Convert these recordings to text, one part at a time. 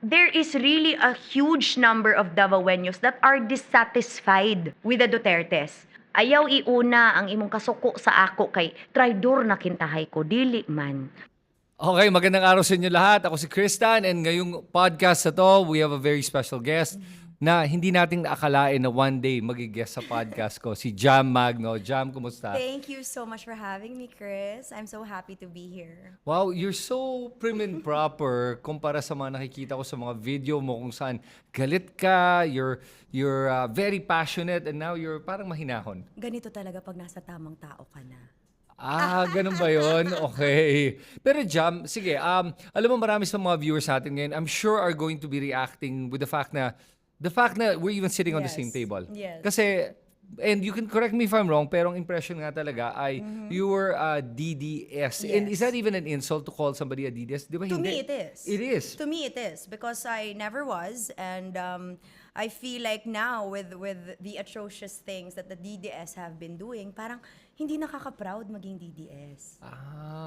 there is really a huge number of Davaoenos that are dissatisfied with the Dutertes. Ayaw iuna ang imong kasuko sa ako kay traidor na kintahay ko, dili man. Okay, magandang araw sa inyo lahat. Ako si Kristan and ngayong podcast na to, we have a very special guest na hindi natin naakalain na one day magigest sa podcast ko, si Jam Magno. Jam, kumusta? Thank you so much for having me, Chris. I'm so happy to be here. Wow, you're so prim and proper kumpara sa mga nakikita ko sa mga video mo kung saan galit ka, you're very passionate and now you're parang mahinahon. Ganito talaga pag nasa tamang tao ka na. Ganun ba yun? Okay. Pero Jam, sige, alam mo marami sa mga viewers natin ngayon, I'm sure are going to be reacting with the fact na we're even sitting on the same table. Yes. Kasi, and you can correct me if I'm wrong, pero ang impression nga talaga ay you were a DDS. And is Yes. that even an insult to call somebody a DDS? Di ba To hindi? me, it is. It is. To me, it is. Because I never was. And I feel like now, with the atrocious things that the DDS have been doing, parang hindi nakaka-proud maging DDS.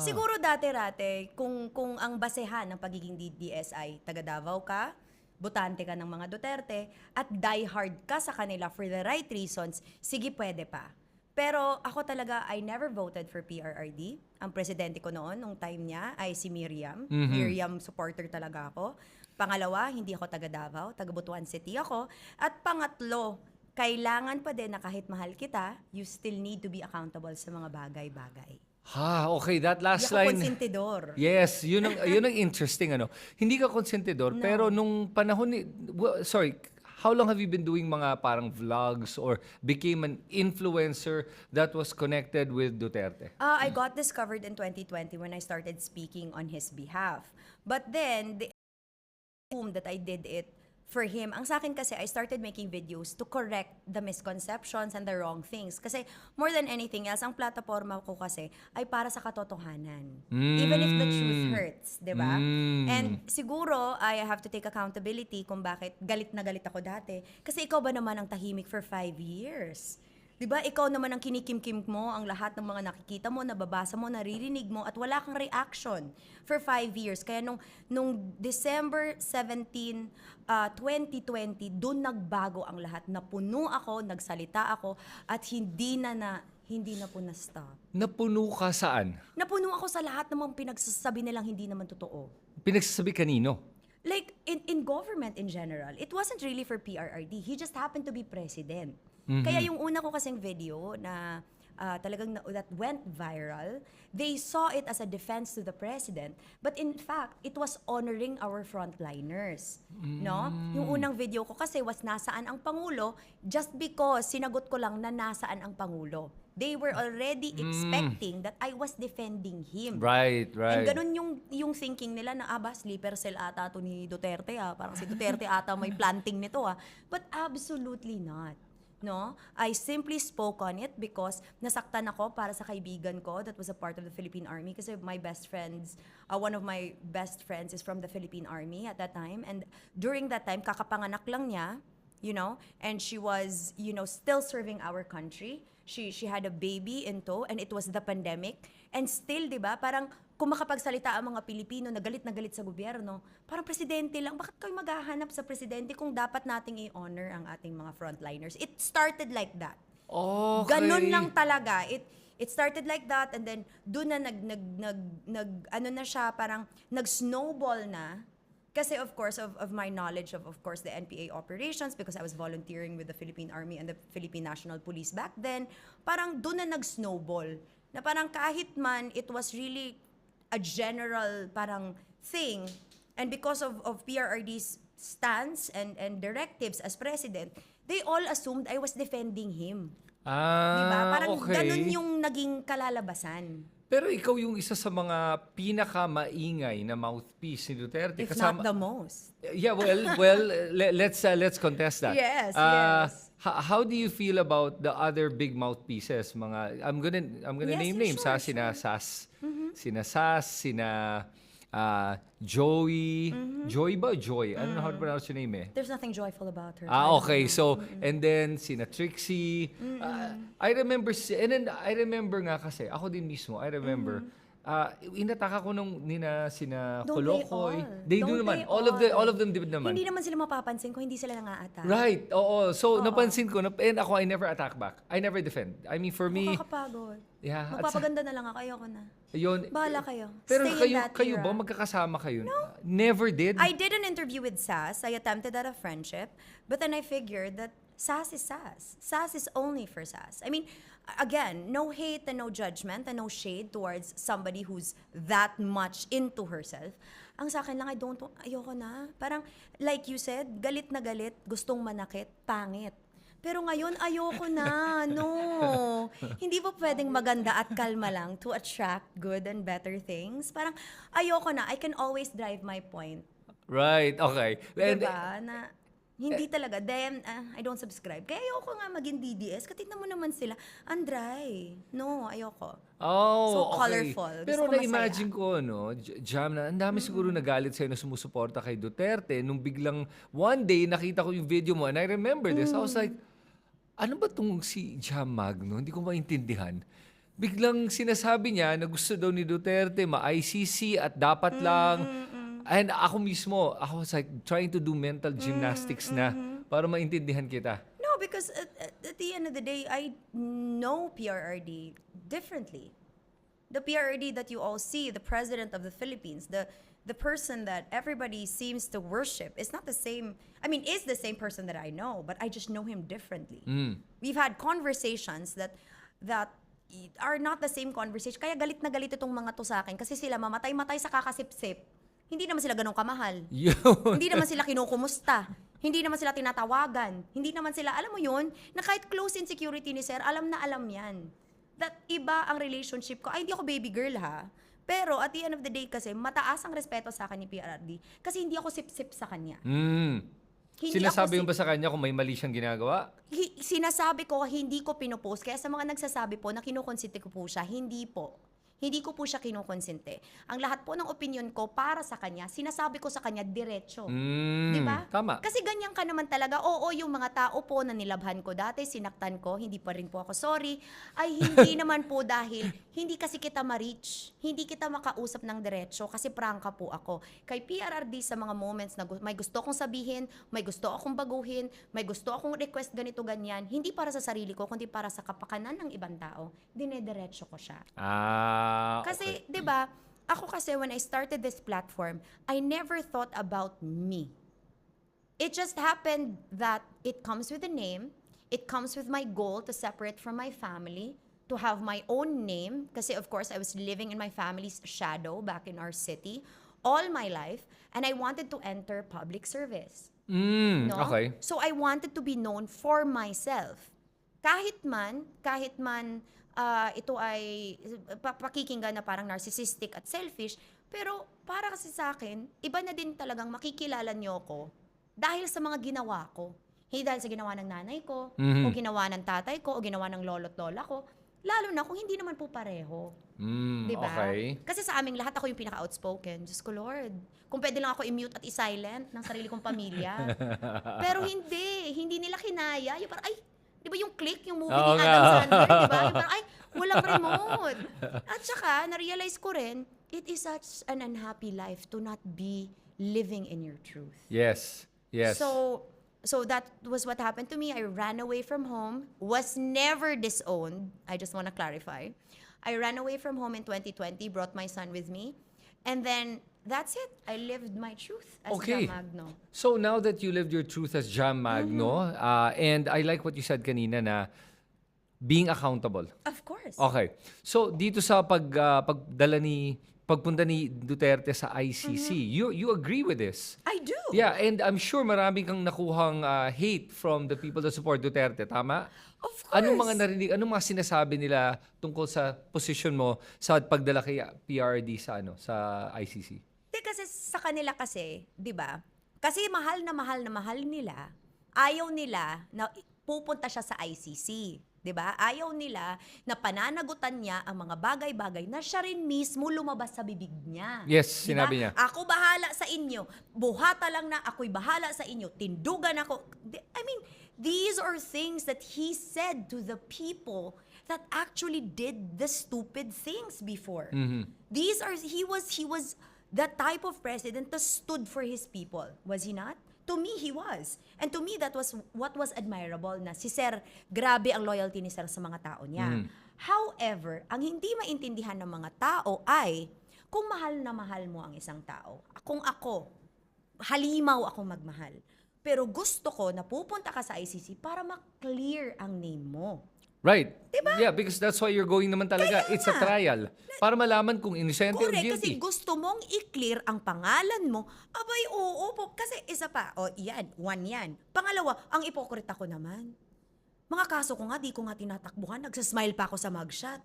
Siguro dati-rate, kung ang basehan ng pagiging DDS ay taga Davao ka, botante ka ng mga Duterte, at diehard ka sa kanila for the right reasons, sige, pwede pa. Pero ako talaga, I never voted for PRRD. Ang presidente ko noon, nung time niya, ay si Miriam. Miriam supporter talaga ako. Pangalawa, hindi ako taga Davao, taga Butuan City ako. At pangatlo, kailangan pa din na kahit mahal kita, you still need to be accountable sa mga bagay-bagay. Okay, that last Hindi ako line. konsentidor. Yes, yun ang interesting ano. Hindi ka konsentidor, pero nung panahon how long have you been doing mga parang vlogs or became an influencer that was connected with Duterte? I got discovered in 2020 when I started speaking on his behalf. But then, the that I did it for him. Ang sa akin kasi, I started making videos to correct the misconceptions and the wrong things. Kasi more than anything else, ang plataforma ko kasi ay para sa katotohanan. Even if the truth hurts, di ba? And siguro, I have to take accountability kung bakit galit na galit ako dati. Kasi ikaw ba naman ang tahimik for 5 years? Di ba, ikaw naman ang kinikimkim mo ang lahat ng mga nakikita mo, nababasa mo, naririnig mo, at wala kang reaction for 5 years. Kaya nung December 17, 2020, doon nagbago ang lahat. Napuno ako, nagsalita ako, at hindi na po na-stop. Napuno ka saan? Napuno ako sa lahat ng mga pinagsasabi nilang hindi naman totoo. Pinagsasabi kanino? Like, in government in general, it wasn't really for PRRD. He just happened to be president. Kaya yung una ko kasing video na that went viral, they saw it as a defense to the president. But in fact, it was honoring our frontliners. No? Yung unang video ko kasi was nasaan ang Pangulo just because sinagot ko lang na nasaan ang Pangulo. They were already expecting that I was defending him. Right. And ganun yung thinking nila na, sleeper cell ata to ni Duterte, parang si Duterte ata may planting nito. But absolutely not. No? I simply spoke on it because nasaktan ako para sa kaibigan ko that was a part of the Philippine Army kasi one of my best friends is from the Philippine Army at that time, and during that time, kakapanganak lang niya, and she was, still serving our country. She had a baby in tow, and it was the pandemic. And still, di ba, parang kung makapagsalita ang mga Pilipino na galit sa gobyerno, parang presidente lang, bakit kayo maghahanap sa presidente kung dapat nating i-honor ang ating mga frontliners? It started like that. Okay. Ganun lang talaga. It started like that, and then doon na parang nag-snowball na. Kasi of course, of my knowledge of course, the NPA operations, because I was volunteering with the Philippine Army and the Philippine National Police back then, parang doon na nag-snowball. Na parang kahit man, it was really a general parang thing, and because of PRRD's stance and directives as president, they all assumed I was defending him. Diba? Parang okay. ganun yung naging kalalabasan. Pero ikaw yung isa sa mga pinakamaingay na mouthpiece ni Duterte. If not the most. Yeah, well, let's contest that. Yes. How do you feel about the other big mouthpieces? I'm gonna Yes, name yeah, names, sure, sina Sas, sina Joey. Joy ba? Joy. I don't know how to pronounce your name eh. There's nothing joyful about her. Okay. So, and then sina Trixie. I remember nga kasi, ako din mismo, I remember, inataka ko nung sina Don't they Kolokoy. all? They do Don't naman. they All of them did naman. Hindi naman sila mapapansin kung hindi sila nang-a-attack. Right. Oo. So, napansin ko, and ako, I never attack back. I never defend. I mean, for me, Nakakapagod. yeah. Magpapaganda na lang ako. Ayoko na. Yun. Bahala kayo. Pero Stay in that kayo era. ba, magkakasama kayo? Never did? I did an interview with Sass. I attempted at a friendship. But then I figured that Sass is Sass. Sass is only for Sass. I mean, again, no hate and no judgment and no shade towards somebody who's that much into herself. Ang sa akin lang, ayoko na. Parang, like you said, galit na galit, gustong manakit, pangit. Pero ngayon, ayoko na. No. Hindi ba pwedeng maganda at kalma lang to attract good and better things? Parang, ayoko na. I can always drive my point. Right. Okay. And, Diba? Na, hindi talaga. Then, I don't subscribe. Kaya ayoko nga maging DDS. Katignan mo naman sila. Ang dry. No, ayoko. oh, So okay. colorful. Gusto Pero ko masaya. na-imagine ko, no, Jam, na ang dami siguro nagalit sa'yo na sumusuporta kay Duterte nung biglang one day nakita ko yung video mo and I remember this. I was like, ano ba tong si Jam Magno? Hindi ko maintindihan. Biglang sinasabi niya na gusto daw ni Duterte ma-ICC at dapat lang. And ako mismo, I was like trying to do mental gymnastics na para maintindihan kita. No, because at the end of the day, I know PRRD differently. The PRRD that you all see, the president of the Philippines, the person that everybody seems to worship, is not the same. I mean, is the same person that I know, but I just know him differently. We've had conversations that are not the same conversation. Kaya galit na galit itong mga to sa akin kasi sila mamatay-matay sa kakasipsip. Hindi naman sila ganun kamahal. Yun. Hindi naman sila kinukumusta. Hindi naman sila tinatawagan. Hindi naman sila, alam mo yun, na kahit close in security ni Sir, alam na alam yan. That iba ang relationship ko. Ay, hindi ako baby girl ha. Pero at the end of the day kasi, mataas ang respeto sa akin ni PRRD kasi hindi ako sip-sip sa kanya. Hindi Sinasabi ako mo ba sa kanya kung may mali siyang ginagawa? sinasabi ko, hindi ko pinopost. Kaya sa mga nagsasabi po na kinukonsente ko po siya, hindi po. Hindi ko po siya kinukonsente. Ang lahat po ng opinion ko para sa kanya, sinasabi ko sa kanya diretso. Di ba? Tama. Kasi ganyan ka naman talaga. Oo, yung mga tao po na nilabhan ko dati, sinaktan ko, hindi pa rin po ako sorry, ay hindi naman po dahil hindi kasi kita ma-reach. Hindi kita makausap ng diretso kasi prangka po ako. Kay PRRD sa mga moments na may gusto akong sabihin, may gusto akong baguhin, may gusto akong request ganito, ganyan, hindi para sa sarili ko, kundi para sa kapakanan ng ibang tao, dinediretso ko siya. Kasi, Okay. 'di ba? Ako kasi when I started this platform, I never thought about me. It just happened that it comes with a name, it comes with my goal to separate from my family, to have my own name kasi of course I was living in my family's shadow back in our city all my life and I wanted to enter public service. No? Okay. So I wanted to be known for myself. Kahit man ito ay pakikinggan na parang narcissistic at selfish, pero para kasi sa akin, iba na din talagang makikilala niyo ko dahil sa mga ginawa ko. Hindi dahil sa ginawa ng nanay ko, o ginawa ng tatay ko, o ginawa ng lolo't lola ko. Lalo na kung hindi naman po pareho. Diba? Okay. Kasi sa aming lahat, ako yung pinaka-outspoken. Diyos ko, Lord. Kung pwede lang ako i-mute at i-silent ng sarili kong pamilya. Pero hindi nila kinaya. Yung parang, ay, di ba yung Click, yung movie Oo ni nga. Adam Sandler, di ba? Yung parang, ay, walang remote. At saka, na-realize ko rin, it is such an unhappy life to not be living in your truth. Yes. Yes. So that was what happened to me. I ran away from home, was never disowned. I just want to clarify. I ran away from home in 2020, brought my son with me, and then that's it. I lived my truth as Okay. Jam Magno. So now that you lived your truth as Jam Magno, and I like what you said kanina na being accountable. Of course. Okay. So dito sa pagpunta ni Duterte sa ICC, you agree with this? I do. Yeah, and I'm sure marami kang nakuhang hate from the people that support Duterte, tama? Of course. Anong mga sinasabi nila tungkol sa position mo sa pagdala kay PRD sa ICC? Kasi sa kanila kasi, 'di ba? Kasi mahal na mahal nila. Ayaw nila na pupunta siya sa ICC. 'Di ba? Ayaw nila na pananagutan niya ang mga bagay-bagay na siya rin mismo lumabas sa bibig niya. Yes, 'Di ba? sinabi niya. Ako bahala sa inyo. Buhata lang na ako'y bahala sa inyo. Tindugan ako. I mean, these are things that he said to the people that actually did the stupid things before. Mm-hmm. He was the type of president that stood for his people. Was he not? To me, he was. And to me, that was what was admirable na si Sir, grabe ang loyalty ni Sir sa mga tao niya. However, ang hindi maintindihan ng mga tao ay, kung mahal na mahal mo ang isang tao, kung ako, halimaw ako magmahal, pero gusto ko na pupunta ka sa ICC para ma-clear ang name mo. Right. Diba? Yeah, because that's why you're going naman talaga. Kaya It's a nga. trial. Para malaman kung innocent or Correct, guilty. kasi gusto mong i-clear ang pangalan mo. Abay, oo po. Kasi isa pa, yan, one yan. Pangalawa, ang ipokrita ko naman. Mga kaso ko nga, di ko nga tinatakbuhan. Nagsasmile pa ako sa mugshot.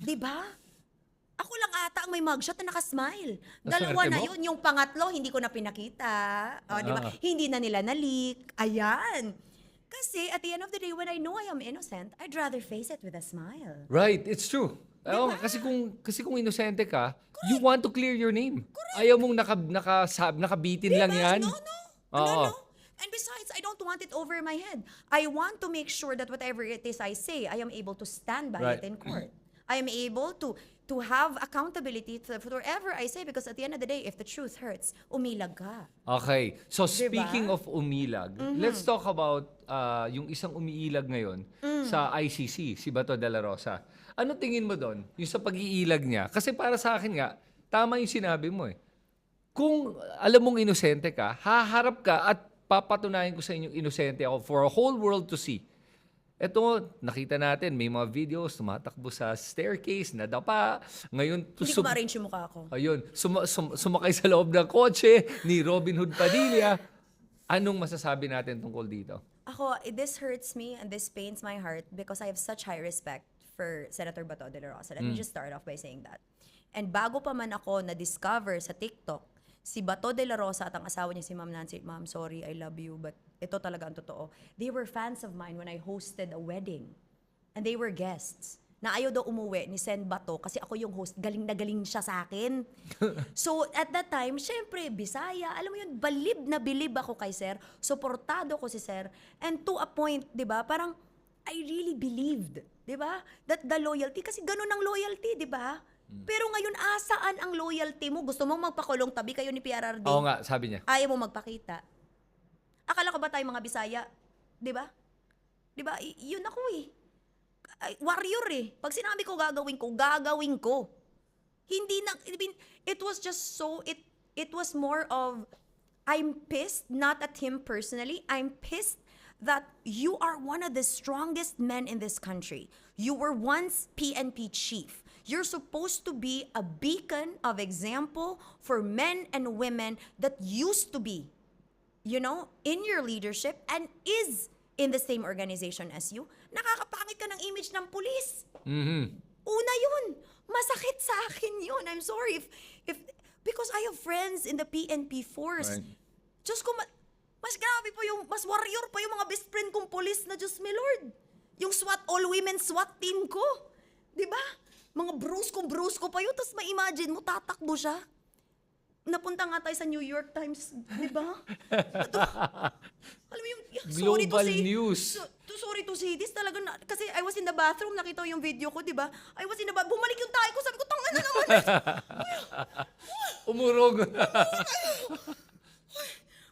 Di ba? Ako lang ata ang may mugshot na nakasmile. Dalawa Naswerte na mo? yun. Yung pangatlo, hindi ko na pinakita. Di ba? Hindi na nila na-leak. Ayan. Kasi at the end of the day, when I know I am innocent, I'd rather face it with a smile. Right, it's true. Oo, kasi kung inosente ka, you want to clear your name. Ayaw mong nakabitin lang yan. No. Oo. And besides, I don't want it over my head. I want to make sure that whatever it is I say, I am able to stand by Right. it in court. I am able to have accountability for whatever I say, because at the end of the day, if the truth hurts, umilag ka. Okay. So Diba? speaking of umilag, let's talk about yung isang umiilag ngayon sa ICC, si Bato de la Rosa. Ano tingin mo doon? Yung sa pag-iilag niya? Kasi para sa akin nga, tama yung sinabi mo eh. Kung alam mong inosente ka, haharap ka at papatunayan ko sa inyong inosente ako for a whole world to see. Ito, nakita natin, may mga videos, tumatakbo sa staircase, nadapa. Ngayon, Hindi ko ma-arrange yung mukha ko. ayun, sumakay sa loob ng kotse ni Robin Hood Padilla. Anong masasabi natin tungkol dito? Ako, this hurts me and this pains my heart because I have such high respect for Senator Bato de la Rosa. Let me just start off by saying that. And bago pa man ako na-discover sa TikTok, si Bato de la Rosa at ang asawa niya si Ma'am Nancy, Ma'am, sorry, I love you, but ito talaga ang totoo. They were fans of mine when I hosted a wedding. And they were guests. Na ayaw daw umuwi ni Sen Bato kasi ako yung host, galing na galing siya sa akin. So, at that time, syempre, Bisaya, alam mo yun, balib na bilib ako kay Sir. Suportado ko si Sir. And to a point, di ba, parang, I really believed, di ba, that the loyalty, kasi ganun ang loyalty, di ba? Pero ngayon, asaan ang loyalty mo? Gusto mong magpakulong tabi kayo ni PRRD? Oo nga, sabi niya. Ayaw mo magpakita. Akala ko ba tayo mga Bisaya? Di ba? Di ba? Yun ako eh. Warrior eh. Pag sinabi ko gagawin ko, gagawin ko. Hindi na, I mean, it was just so, it was more of, I'm pissed, not at him personally. I'm pissed that you are one of the strongest men in this country. You were once PNP chief. You're supposed to be a beacon of example for men and women that used to be, you know, in your leadership and is in the same organization as you. Nakakapangit ka ng image ng pulis. Una yun. Masakit sa akin yun. I'm sorry if because I have friends in the PNP force. Right. Diyos ko, mas grabe po yung, mas warrior pa yung mga best friend kong pulis na Diyos me Lord. Yung SWAT, all-women SWAT team ko. Di ba? Mga brusko pa yun. Tapos ma-imagine mo, tatakbo siya. Napunta nga tayo sa New York Times, di ba? Alam mo yung, sorry to Global say, news. Sorry to say this, talaga na, kasi I was in the bathroom, nakita ko yung video ko, di ba? I was in the bathroom, bumalik yung tayo ko, sabi ko, tanga na naman. Umurog.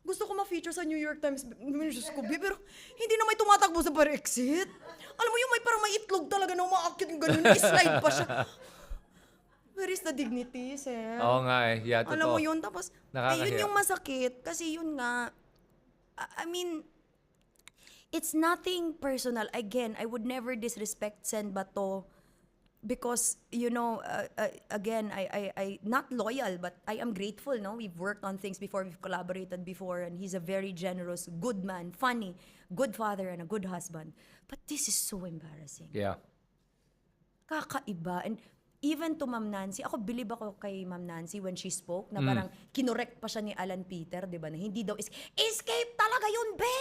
Gusto ko ma-feature sa New York Times, Diyos ko, pero hindi na may tumatakbo sa par-exit. Alam mo yung may parang may itlog talaga na umaakit yung ganun, slide pa siya. Where is the dignity, sir? Oo nga eh. Yeah, totoo. Alam mo yun, tapos, Nakakahiya. yun yung masakit. Kasi yun nga, I mean, it's nothing personal. Again, I would never disrespect Sen Bato because, you know, again, I not loyal, but I am grateful, no? We've worked on things before, we've collaborated before, and he's a very generous, good man, funny, good father, and a good husband. But this is so embarrassing. Yeah. Kakaiba. And even to Ma'am Nancy, ako bilib ako kay Ma'am Nancy when she spoke, na parang kinorek pa siya ni Alan Peter, di ba, na hindi daw, escape talaga yun, be!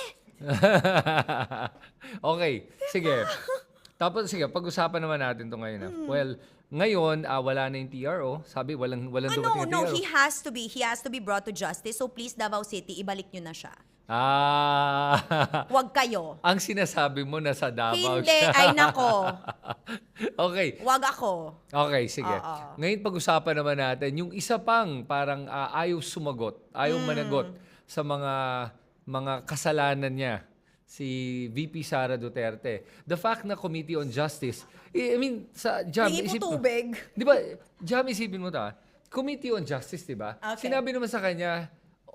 Okay, sige. Tapos sige, pag-usapan naman natin 'to ngayon. Well, ngayon wala na yung TRO. Sabi walang dumating na No, TRO. he has to be brought to justice. So please, Davao City, ibalik nyo na siya. Huwag kayo. Ang sinasabi mo nasa Davao Hindi, siya. ay nako. Okay. Huwag ako. Okay, sige. Oo. Ngayon pag-usapan naman natin yung isa pang parang ayaw sumagot, ayaw managot sa mga kasalanan niya, si VP Sara Duterte. The fact na Committee on Justice, I mean, sa Jam, Hingi po tubig. Di ba, Jam, isipin mo ta, Committee on Justice, di ba? Okay. Sinabi naman sa kanya,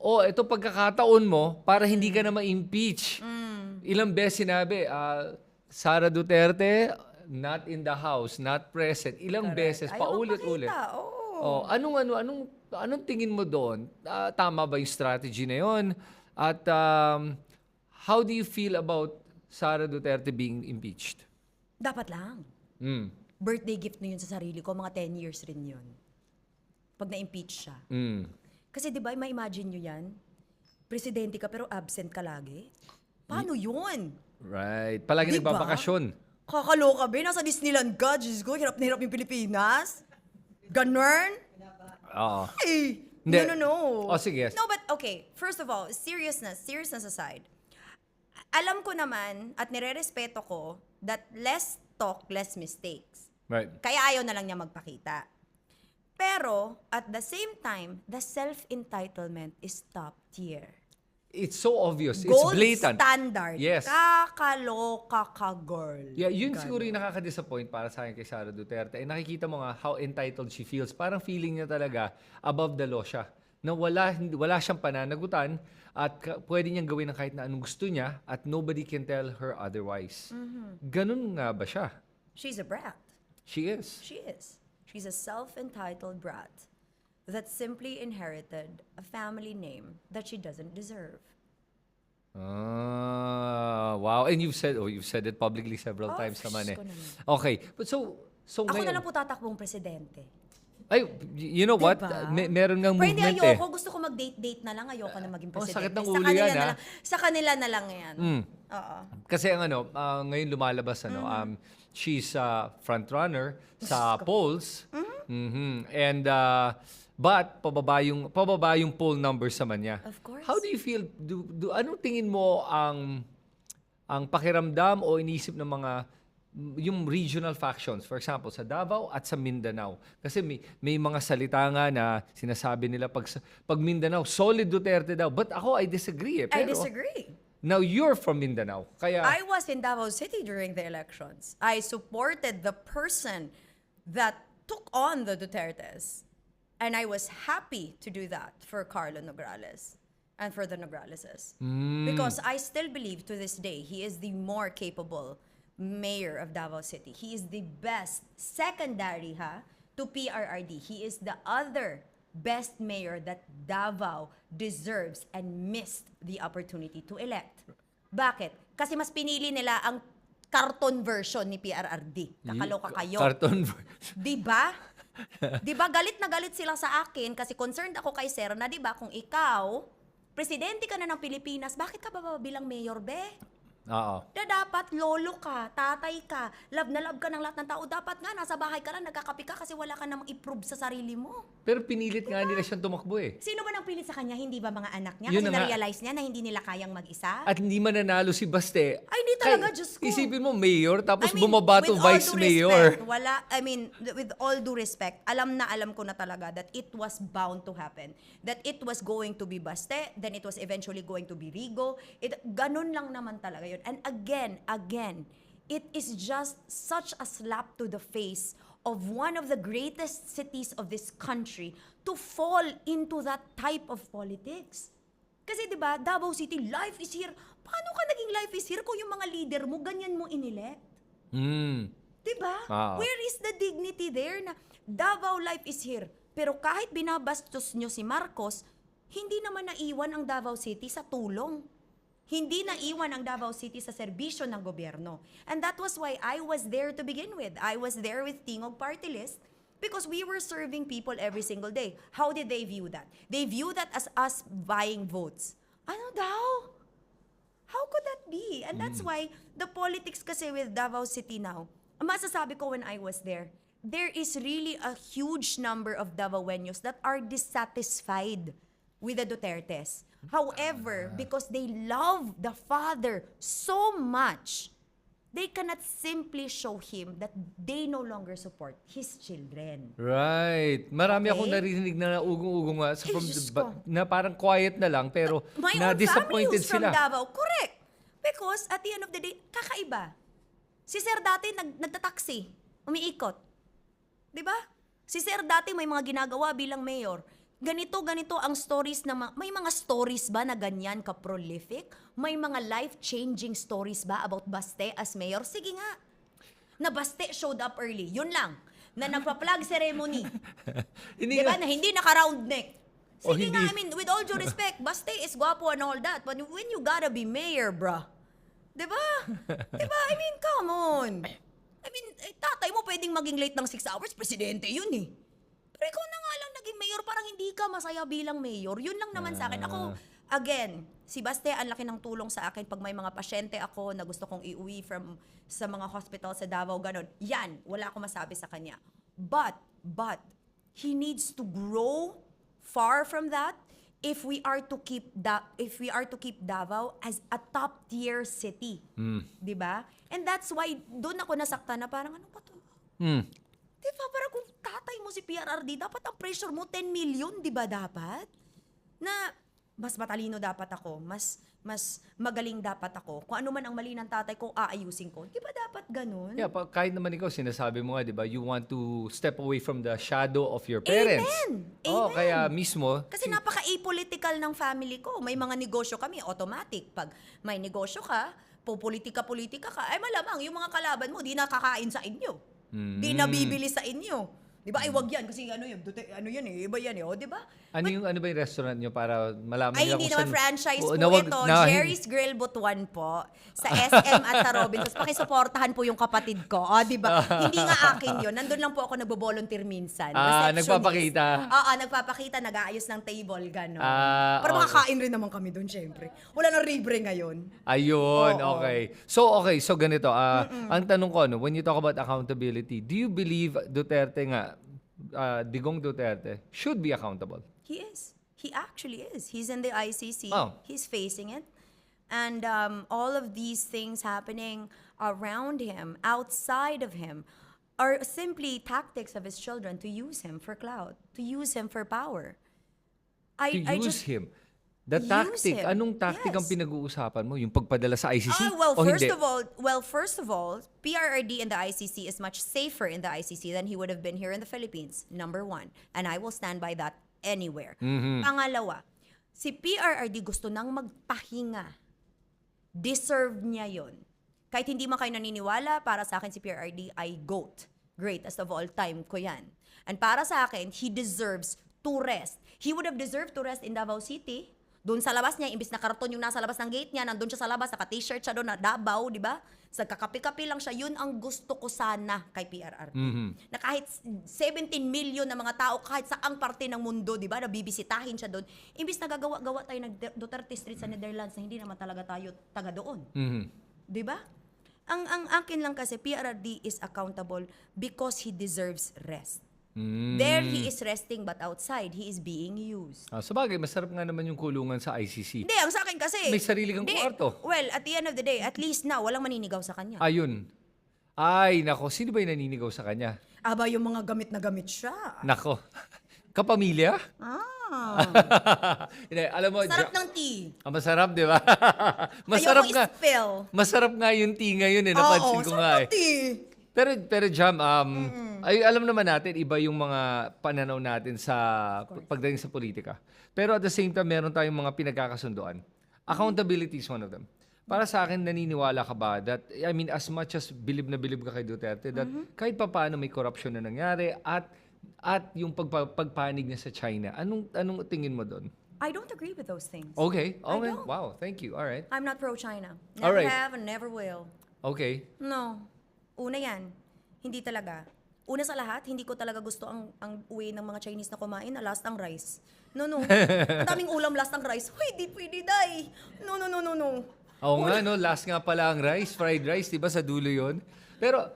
ito pagkakataon mo para hindi ka na ma-impeach. Ilang beses sinabi, Sara Duterte, not in the house, not present. Ilang beses, Ayaw paulit-ulit. magpakita, oo. Anong tingin mo doon? Tama ba yung strategy na yon? At how do you feel about Sara Duterte being impeached? Dapat lang. Mm. Birthday gift na yun sa sarili ko, mga 10 years rin yun. Pag na-impeach siya. Mm. Kasi di ba, ma-imagine nyo yan? Presidente ka pero absent ka lagi? Paano yun? Right. Palagi Diba? nagbabakasyon. Kakaloka ba? Nasa Disneyland ka? Diyos ko, hirap na hirap yung Pilipinas. Ganun? Oo. Ay! Hindi. No. Oh, sige. No, but okay. First of all, seriousness aside. Alam ko naman at nire-respeto ko that less talk, less mistakes. Right. Kaya ayaw na lang niya magpakita. Pero, at the same time, the self-entitlement is top tier. It's so obvious. It's Gold blatant. standard. Yes. Kakaloka ka, girl. Yeah, yun siguro yung nakaka-disappoint para sa akin kay Sara Duterte. Nakikita mo nga how entitled she feels. Parang feeling niya talaga above the law siya. Na wala siyang pananagutan at pwede niyang gawin ng kahit na anong gusto niya at nobody can tell her otherwise. Ganun nga ba siya? She's a brat. She is. She is. She's a self-entitled brat that simply inherited a family name that she doesn't deserve. Wow. And you've said it publicly several times Diyos naman eh. ko naman. Okay. But so Ako ngayon, na lang po tatakbong presidente. ay, you know what? Diba? Meron ngang Pero hindi movement ayoko. eh. Gusto ko mag-date-date na lang. Ayoko na maging Oh, presidente. sakit ng Sa ulo kanila yan, na ah. lang. Sa kanila na lang yan. Oo. Kasi ang ngayon lumalabas she's a front runner sa polls. And but pababa yung poll numbers naman niya. Of course. How do you feel anong tingin mo ang pakiramdam o inisip ng mga yung regional factions, for example, sa Davao at sa Mindanao. Kasi may mga salita nga na sinasabi nila pag Mindanao, solid Duterte daw. But ako, I disagree eh. I Pero, disagree. now, you're from Mindanao. Kaya, I was in Davao City during the elections. I supported the person that took on the Dutertes. And I was happy to do that for Carlo Nograles and for the Nograleses. Because I still believe to this day he is the more capable mayor of Davao City. He is the best, secondary to PRRD. He is the other best mayor that Davao deserves and missed the opportunity to elect. Bakit? Kasi mas pinili nila ang carton version ni PRRD. Kakaloka kayo. Carton. Di ba? Di ba galit na galit sila sa akin kasi concerned ako kay Sir na di ba kung ikaw, presidente ka na ng Pilipinas, bakit ka ba bilang mayor, be? Oo. Dapat lolo ka, tatay ka, love na love ka ng lahat ng tao. Dapat nga, nasa bahay ka lang, nagkakapi ka kasi wala ka namang i-prove sa sarili mo. Pero pinilit nga nila siyang tumakbo eh. Sino ba nang pilit sa kanya? Hindi ba mga anak niya? Yun Kasi na nga. na-realize niya na hindi nila kayang mag-isa? At hindi mananalo si Baste. Ay, hindi talaga, Diyos ko. Isipin mo, mayor, tapos I mean, bumaba to with all vice due mayor. respect, with all due respect, alam ko na talaga that it was bound to happen. That it was going to be Baste, then it was eventually going to be Rigo. Ganun lang naman talaga yun. And again, it is just such a slap to the face of one of the greatest cities of this country to fall into that type of politics. Kasi 'di ba, Davao City, life is here. Paano ka naging life is here kung yung mga leader mo ganyan mo inelect? Mm. 'Di ba? Ah. Where is the dignity there na Davao life is here? Pero kahit binabastos nyo si Marcos, hindi naman naiwan ang Davao City sa tulong. Hindi naiwan ang Davao City sa serbisyo ng gobyerno. And that was why I was there to begin with. I was there with Tingog Party List because we were serving people every single day. How did they view that? They view that as us buying votes. Ano daw? How could that be? And that's why the politics kasi with Davao City now, masasabi ko when I was there is really a huge number of Davaoenos that are dissatisfied with the Dutertes. However, because they love the father so much, they cannot simply show him that they no longer support his children. Right. Marami Okay. akong narinig na ugong-ugong nga Ay, Diyos ko. na parang quiet na lang pero My na own family disappointed who's from sila. Davao. Correct. Because at the end of the day, kakaiba. Si Sir dati nagtataksi, umiikot. 'Di ba? Si Sir dati may mga ginagawa bilang mayor. Ganito ang stories na may mga stories ba na ganyan ka-prolific? May mga life-changing stories ba about Baste as mayor? Sige nga. Na Baste showed up early. Yun lang. Na nagpa-flag ceremony. Hindi Diba? nga- Na hindi naka-round neck. O, Sige nga, hindi. I mean, with all due respect, Baste is guwapo and all that. But when you gotta be mayor, bruh. Diba? Diba? I mean, come on. I mean, tatay mo pwedeng maging late ng 6 hours, presidente yun eh. Pero ikaw na nga lang naging mayor, parang hindi ka masaya bilang mayor. Yun lang naman sa akin. Ako, again, si Baste, ang laki ng tulong sa akin pag may mga pasyente ako na gusto kong iuwi sa mga hospital sa Davao, ganon. Yan, wala akong masabi sa kanya. But, he needs to grow far from that if we are to keep Davao as a top tier city. 'Di ba? And that's why doon ako nasaktan na parang ano ba to? Hmm. 'Di ba? Parang kung tatay mo si PRRD, dapat ang pressure mo 10 million, 'di ba dapat? Na mas matalino dapat ako, mas magaling dapat ako. Kung ano man ang mali ng tatay ko, aayusin ko. 'Di ba dapat ganun? Yeah, kahit naman ikaw, sinasabi mo nga, di ba, you want to step away from the shadow of your parents. Amen! Oh, Amen! kaya mismo, Kasi napaka-apolitical ng family ko. May mga negosyo kami, automatic. Pag may negosyo ka, pupolitika-politika ka, ay malamang yung mga kalaban mo, di nakakain sa inyo. Di nabibili sa inyo. Di ba? Ay, wag yan. Kasi ano yun, iba yan eh. O, di ba? ano ba yung restaurant nyo para malaman Ay, nila hindi kung naman saan- franchise Oh, po nawag- ito. na- Jerry's Grill Butuan po. Sa SM at sa Robinsons. Pakisuportahan po yung kapatid ko. O, di ba? Hindi nga akin yun. Nandun lang po ako nagbo-volunteer minsan. Receptionist. Nagpapakita. Oo, nagpapakita. Nag-aayos ng table, gano'n. okay. Para makakain rin naman kami doon, syempre. Wala nang libre ngayon. Ayun, Oo. okay. So ganito, ang tanong ko, no, when you talk about accountability, do you believe Duterte nga, Digong Duterte, should be accountable? He is. He actually is. He's in the ICC. Oh. He's facing it. And all of these things happening around him, outside of him, are simply tactics of his children to use him for clout, to use him for power. To use him. The Use tactic, him. anong tactic ang Yes. pinag-uusapan mo? Yung pagpadala sa ICC? Well, o hindi? first of all, PRRD in the ICC is much safer in the ICC than he would have been here in the Philippines, number one. And I will stand by that anywhere. Pangalawa, si PRRD gusto nang magpahinga. Deserve niya yon. Kahit hindi man kayo naniniwala, para sa akin si PRRD ay GOAT. Greatest of all time ko yan. And para sa akin, he deserves to rest. He would have deserved to rest in Davao City. Doon sa labas niya, imbis na karton yung nasa labas ng gate niya, nandun siya sa labas, naka-t-shirt siya doon na Davao, di ba? Sa kakapi-kapi lang siya, yun ang gusto ko sana kay PRRD. Na kahit 17 million na mga tao, kahit saang parte ng mundo, di ba, na bibisitahin siya doon, imbis na gagawa-gawa tayo ng Duterte Street sa Netherlands na hindi naman talaga tayo taga doon. Di ba? Ang akin lang kasi, PRRD is accountable because he deserves rest. There he is resting, but outside he is being used. Sa bagay, masarap nga naman yung kulungan sa ICC. Hindi, ang sa akin kasi... May sarili kang Hindi. kwarto. Well, at the end of the day, at least now, walang maninigaw sa kanya. Ayun. Ay, nako. Sino ba yung naninigaw sa kanya? Aba, yung mga gamit na gamit siya. Nako. Kapamilya? Hindi, alam mo, Sarap ng tea. masarap, di ba? Masarap Ayoko nga. i-spill. Masarap nga yung tea ngayon eh. Napansin ko nga eh. sarap ng tea. Pero Jam, ay alam naman natin iba yung mga pananaw natin sa pagdating sa politika. Pero at the same time, meron tayong mga pinagkakasunduan. Accountability is one of them. Para sa akin, naniniwala ka ba that, I mean, as much as bilib na bilib ka kay Duterte, that kahit pa paano may corruption na nangyari at yung pagpanig niya sa China, anong tingin mo doon? I don't agree with those things. Okay. Okay. don't. Wow. Thank you. All right. I'm not pro-China. All Never right. have and never will. Okay. No. Una yan. Hindi talaga. Una sa lahat, hindi ko talaga gusto ang uwi ng mga Chinese na kumain na last ang rice. No. Ang daming ulam last ang rice. Hoy, di pwede, day. No. Oo nga, no? Last nga pala ang rice, fried rice, di ba? Sa dulo yon. Pero,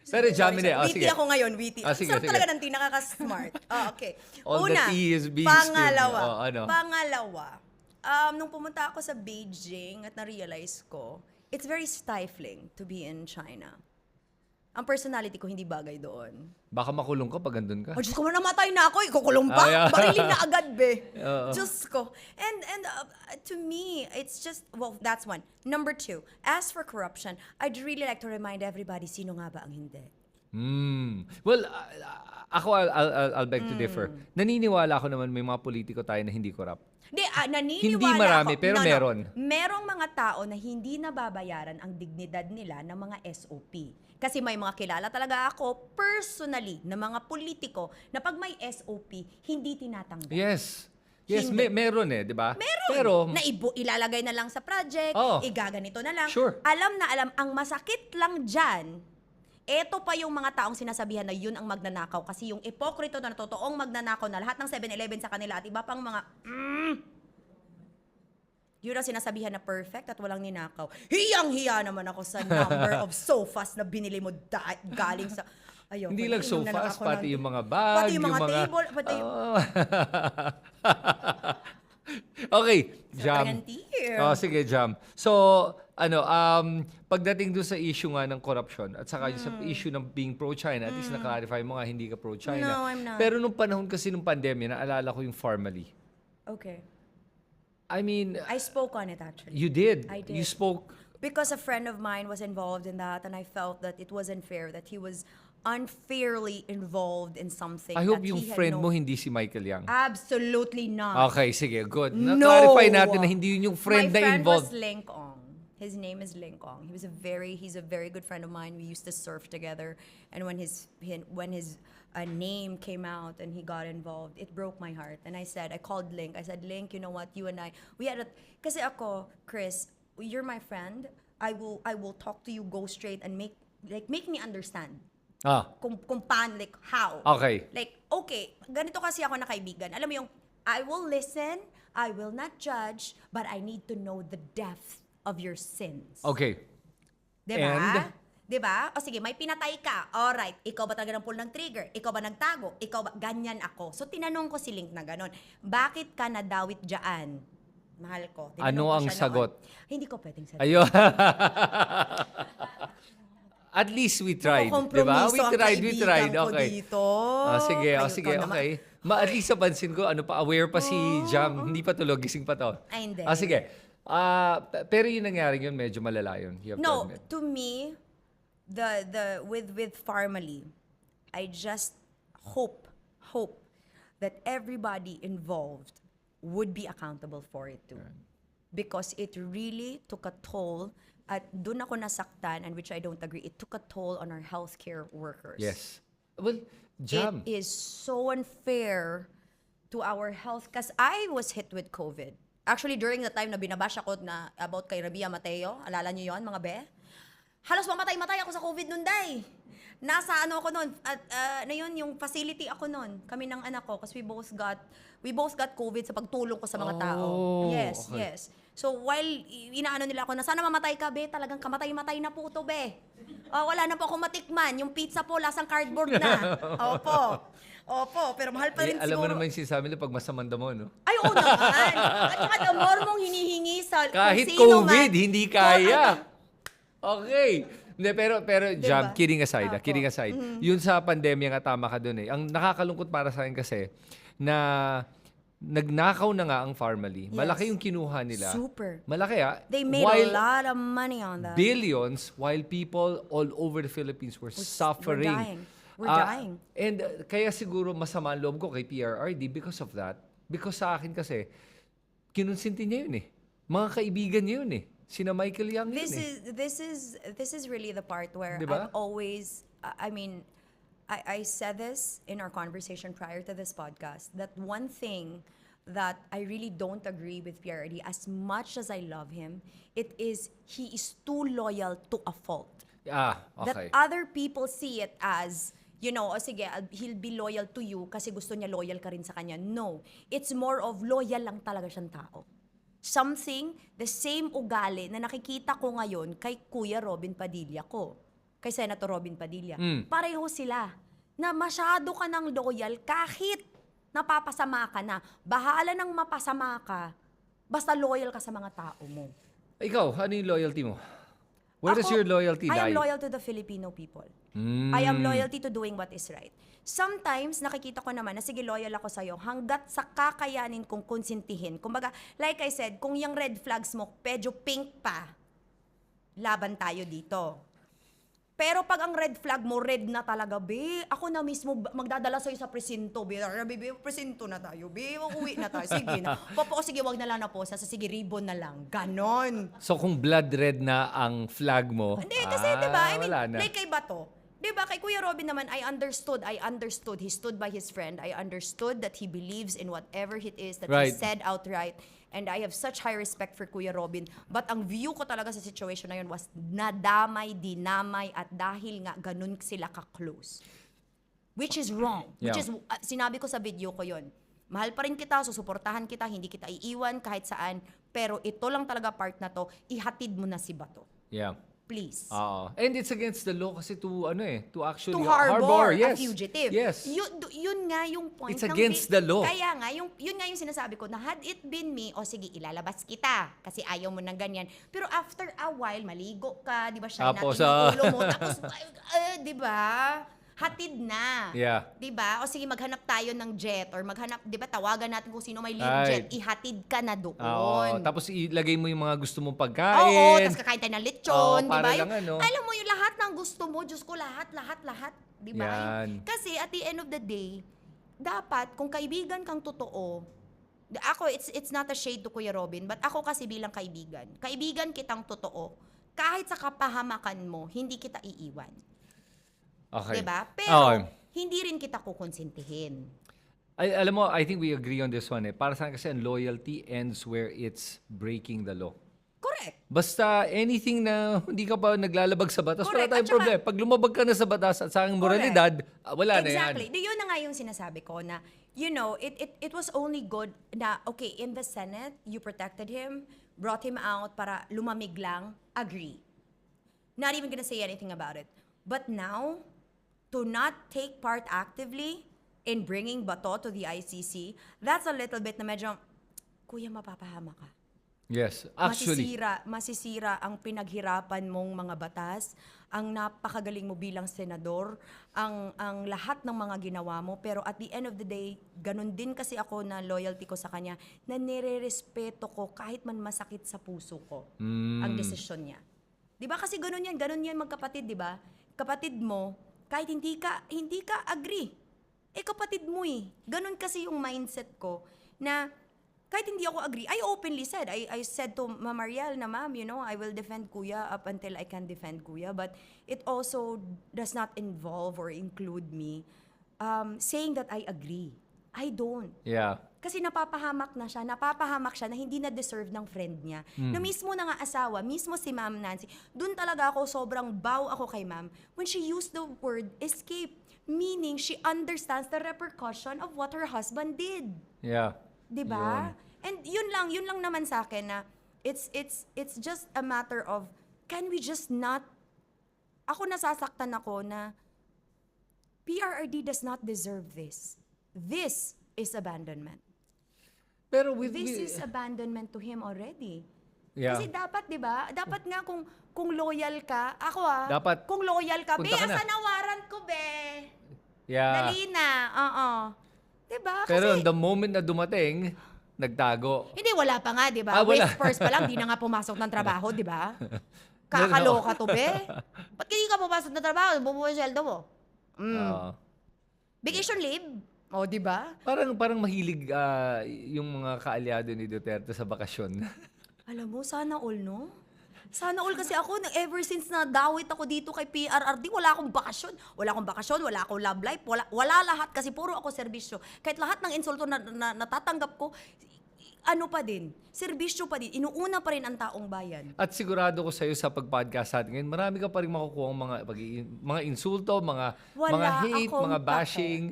Pero Jam, hindi. Oh, Witty sige. ako ngayon, witty. Ah, Ang sige, sarap sige. talaga ng tea, nakaka-smart. Okay. All the tea is being pangalawa. spilled. Oh, ano? Pangalawa. Nung pumunta ako sa Beijing at na-realize ko, it's very stifling to be in China. Ang personality ko hindi bagay doon. Baka makulong ka pag andun ka. Oh, Diyos ko, namatay na ako. Ikukulong pa. yeah. Barilin na agad, be. Oo. Diyos ko. And to me, it's just, well, that's one. Number two, as for corruption, I'd really like to remind everybody, sino nga ba ang hindi? Well, ako, I'll beg to differ. Naniniwala ako naman may mga politiko tayo na hindi corrupt. Hindi, naniniwala Hindi marami, ako. pero meron. Merong mga tao na hindi nababayaran ang dignidad nila ng mga SOP. Kasi may mga kilala talaga ako, personally, na mga politiko, na pag may SOP, hindi tinatanggap. Yes. Yes, Hindi. meron di ba? Meron. Pero, Na ilalagay na lang sa project, Oh. igaganito na lang. Sure. Alam na alam, ang masakit lang dyan, eto pa yung mga taong sinasabihan na yun ang magnanakaw. Kasi yung ipokrito na totoong magnanakaw na lahat ng 7-Eleven sa kanila at iba pang mga, yun ang sinasabihan na perfect at walang ninakaw. Hiyang-hiya naman ako sa number of sofas na binili mo galing sa... Ayoko, hindi lang nainom na lang sofas, ako pati ng- yung mga bag, Pati yung mga table, pati yung... Oh. Okay, Jam. Volunteer. Oh, sige, Jam. So, pagdating doon sa issue nga ng corruption at saka yung sa issue ng being pro-China, at least na-clarify mo nga hindi ka pro-China. No, I'm not. Pero nung panahon kasi nung pandemya, naalala ko yung Farmally. Okay. I mean, I spoke on it actually. you did. I did. You spoke. Because a friend of mine was involved in that, and I felt that it wasn't fair, that he was unfairly involved in something. I hope that yung he had friend no- mo hindi si Michael Yang. Absolutely not. Okay, sige, good. No. Na-clarify natin na hindi yun yung friend My na friend involved. was Link Ong. His name is Link Ong. He's a very good friend of mine. We used to surf together, and when his name came out and he got involved, it broke my heart. And I called Link. I said, Link, you know what? You and I, we had a, kasi ako, Chris, you're my friend. I will talk to you, go straight, and make me understand. Kung paano, like, how. Okay. Like, okay, ganito kasi ako na kaibigan. Alam mo yung, I will listen, I will not judge, but I need to know the depth of your sins. Okay. Diba? And? Diba? O sige, may pinatay ka. Alright, ikaw ba talaga ng pull ng trigger? Ikaw ba nagtago? Ikaw ba? Ganyan ako. So, tinanong ko si Link na ganon. Bakit ka nadawit dyan? Mahal ko. Tinanong Ano ko ang siya sagot? noon. Hindi ko pwedeng sagot. Ayun. At least we tried, di ba? We tried. ko Okay. dito. Sige, Kayo, sige, ikaw naman. okay. At least napansin ko, aware pa si Jam. Hindi pa tulog, gising pa to. Ay, hindi. Sige. Pero yung nangyari yun, medyo malala yun. You have to No, admit. to me, with Farmally, I just hope that everybody involved would be accountable for it too. Because it really took a toll at doon ako nasaktan, and which I don't agree, it took a toll on our healthcare workers. Yes. Well, Jam. It is so unfair to our health kasi I was hit with COVID. Actually, during the time na binabash ako na about kay Rabia Mateo, alala niyo yon mga be? Halos mamatay-matay ako sa COVID nun, day. Nasa ano ako nun, at na yun, yung facility ako nun, kami ng anak ko, kasi we both got COVID sa pagtulong ko sa mga tao. Oh, Yes, okay. yes. So while inaano nila ako na sana mamatay ka, be, talagang kamatay-matay na po to, be. Wala na po akong matikman. Yung pizza po, lasang cardboard na. Opo, pero mahal pa rin Alam mo siguro. naman yung sinasabi nila pag masamanda mo, no? Ay, oo naman. At saka the more mong hinihingi sa Kahit kung sino COVID, man. hindi kaya. Okay. Hindi, pero Jam, Diba? kidding aside, yun sa pandemya nga tama ka dun eh. Ang nakakalungkot para sa akin kasi, na nagnakaw na nga ang Farmally. Yes. Malaki yung kinuha nila. Super. Malaki They made While a lot of money on that. billions, while people all over the Philippines were suffering. We're dying. And kaya siguro masama ang loob ko kay PRRD because of that. Because sa akin kasi, kinonsinti niya yun eh. Mga kaibigan niya yun eh. Sina Michael Yang yun eh. This is really the part where Diba? I've always, I said this in our conversation prior to this podcast, that one thing that I really don't agree with PRD, as much as I love him, it is he is too loyal to a fault. Okay. That other people see it as, sige, he'll be loyal to you kasi gusto niya loyal ka rin sa kanya. No. It's more of loyal lang talaga siyang tao. Something, the same ugali na nakikita ko ngayon kay Kuya Robin Padilla ko. kay Senator Robin Padilla. Mm. Pareho sila na masyado ka ng loyal kahit napapasama ka na. Bahala nang mapasama ka, basta loyal ka sa mga tao mo. Ikaw, ano yung loyalty mo? Where does Ako, your loyalty I am lie? loyal to the Filipino people. Mm. I am loyalty to doing what is right. Sometimes, nakikita ko naman na sige, loyal ako sa'yo hanggat sa kakayanin kong konsintihin. Kumbaga, like I said, kung yung red flags mo, medyo pink pa, laban tayo dito. Pero pag ang red flag mo, red na talaga, be, ako na mismo magdadala sa'yo sa presinto, be, presinto na tayo, be, uwi na tayo, sige na. Popo, sige, wag na lang na po, sige, ribbon na lang, ganon. So kung blood red na ang flag mo, Hindi, kasi diba, I mean, wala na. like kay Bato, diba, kay Kuya Robin naman, I understood, he stood by his friend, I understood that he believes in whatever it is that he Right. said outright, and I have such high respect for Kuya Robin, but ang view ko talaga sa situation na yun was nadamay, dinamay, at dahil nga ganun sila ka-close. Which is wrong. Which Yeah. is, sinabi ko sa video ko yun. Mahal pa rin kita, susuportahan kita, hindi kita iiwan kahit saan, pero ito lang talaga part na to, ihatid mo na si Bato. Yeah. Please. And it's against the law kasi to actually To harbor a yes. fugitive. Yes. Yun nga yung point. It's ng against the law. Kaya nga, yun nga yung sinasabi ko, na had it been me, o sige, ilalabas kita, kasi ayaw mo ng ganyan. Pero after a while, maligo ka, di ba, siya Tapos, natin yung ulo mo, tapos, di ba, hatid na. Yeah. Di ba? O sige, maghanap tayo ng jet, or maghanap, di ba, tawagan natin kung sino may lead Right. jet, ihatid ka na doon. Tapos ilagay mo yung mga gusto mong Oo, pagkain. tapos kakain tayo ng lechon, Oo, di para ba? lang ano. Alam mo, yung lahat ng gusto mo, Diyos ko, lahat, di ba? Yan. Kasi at the end of the day, dapat, kung kaibigan kang totoo, ako, it's not a shade to Kuya Robin, but ako kasi bilang kaibigan kitang totoo, kahit sa kapahamakan mo, hindi kita iiwan. Okay. Di ba? Pero, Okay. hindi rin kita kukonsintihin. Alam mo, I think we agree on this one. Para sa akin kasi ang loyalty ends where it's breaking the law. Correct. Basta anything na hindi ka pa naglalabag sa batas, wala Correct. tayong At saka- problema. Pag lumabag ka na sa batas at sa aking moralidad, wala na yan. Exactly. Yun na nga yung sinasabi ko na, you know, it was only good na, okay, in the Senate, you protected him, brought him out para lumamig lang, agree. Not even gonna say anything about it. But now, to not take part actively in bringing Bato to the ICC, that's a little bit na medyo, kuya, mapapahama ka. Yes, actually. Masisira ang pinaghirapan mong mga batas, ang napakagaling mo bilang senador, ang lahat ng mga ginawa mo, pero at the end of the day, ganun din kasi ako na loyalty ko sa kanya, na nire-respeto ko kahit man masakit sa puso ko ang desisyon niya. 'Di ba kasi ganun yan magkapatid, 'di ba? Kapatid mo, kahit hindi ka agree. Kapatid mo eh. Ganun kasi yung mindset ko na kahit hindi ako agree, I openly said, I said to Ma'am Mariel na, ma'am, you know, I will defend Kuya up until I can defend Kuya, but it also does not involve or include me saying that I agree. I don't. Yeah. Kasi napapahamak siya na hindi na deserve ng friend niya. Na mismo na nga asawa, mismo si Ma'am Nancy, dun talaga ako sobrang bow ako kay Ma'am when she used the word escape. Meaning, she understands the repercussion of what her husband did. Yeah. 'Di ba? And yun lang naman sa akin na it's just a matter of can we just not ako nasasaktan ako na PRRD does not deserve this. This is abandonment. Pero This is abandonment to him already. yeah. Kasi dapat, 'di ba? Dapat nga kung loyal ka, ako Dapat kung loyal ka, punta ka na. asan ang warrant ko, be? Yeah. Dali na. Oo. 'Di ba? Pero Kasi the moment na dumating, nagtago. hindi, wala pa nga, di ba? Wala. With first pa lang, di na nga pumasok ng trabaho, di ba? Kakaloka to, be. Ba't hindi ka pumasok ng trabaho? Bumuha yung sweldo mo. Oo. Vacation leave? O, di ba? Parang mahilig yung mga kaalyado ni Duterte sa bakasyon. Alam mo, sana all, no? Sana all kasi ako, ever since na dawit ako dito kay PRRD, wala akong bakasyon. Wala akong love life, wala lahat kasi puro ako serbisyo. Kahit lahat ng insulto na natatanggap ko, ano pa din, serbisyo pa din, inuuna pa rin ang taong bayan. At sigurado ko sa'yo sa pag-podcast natin ngayon, marami ka pa rin makukuha mga insulto, mga hate, akong mga bashing.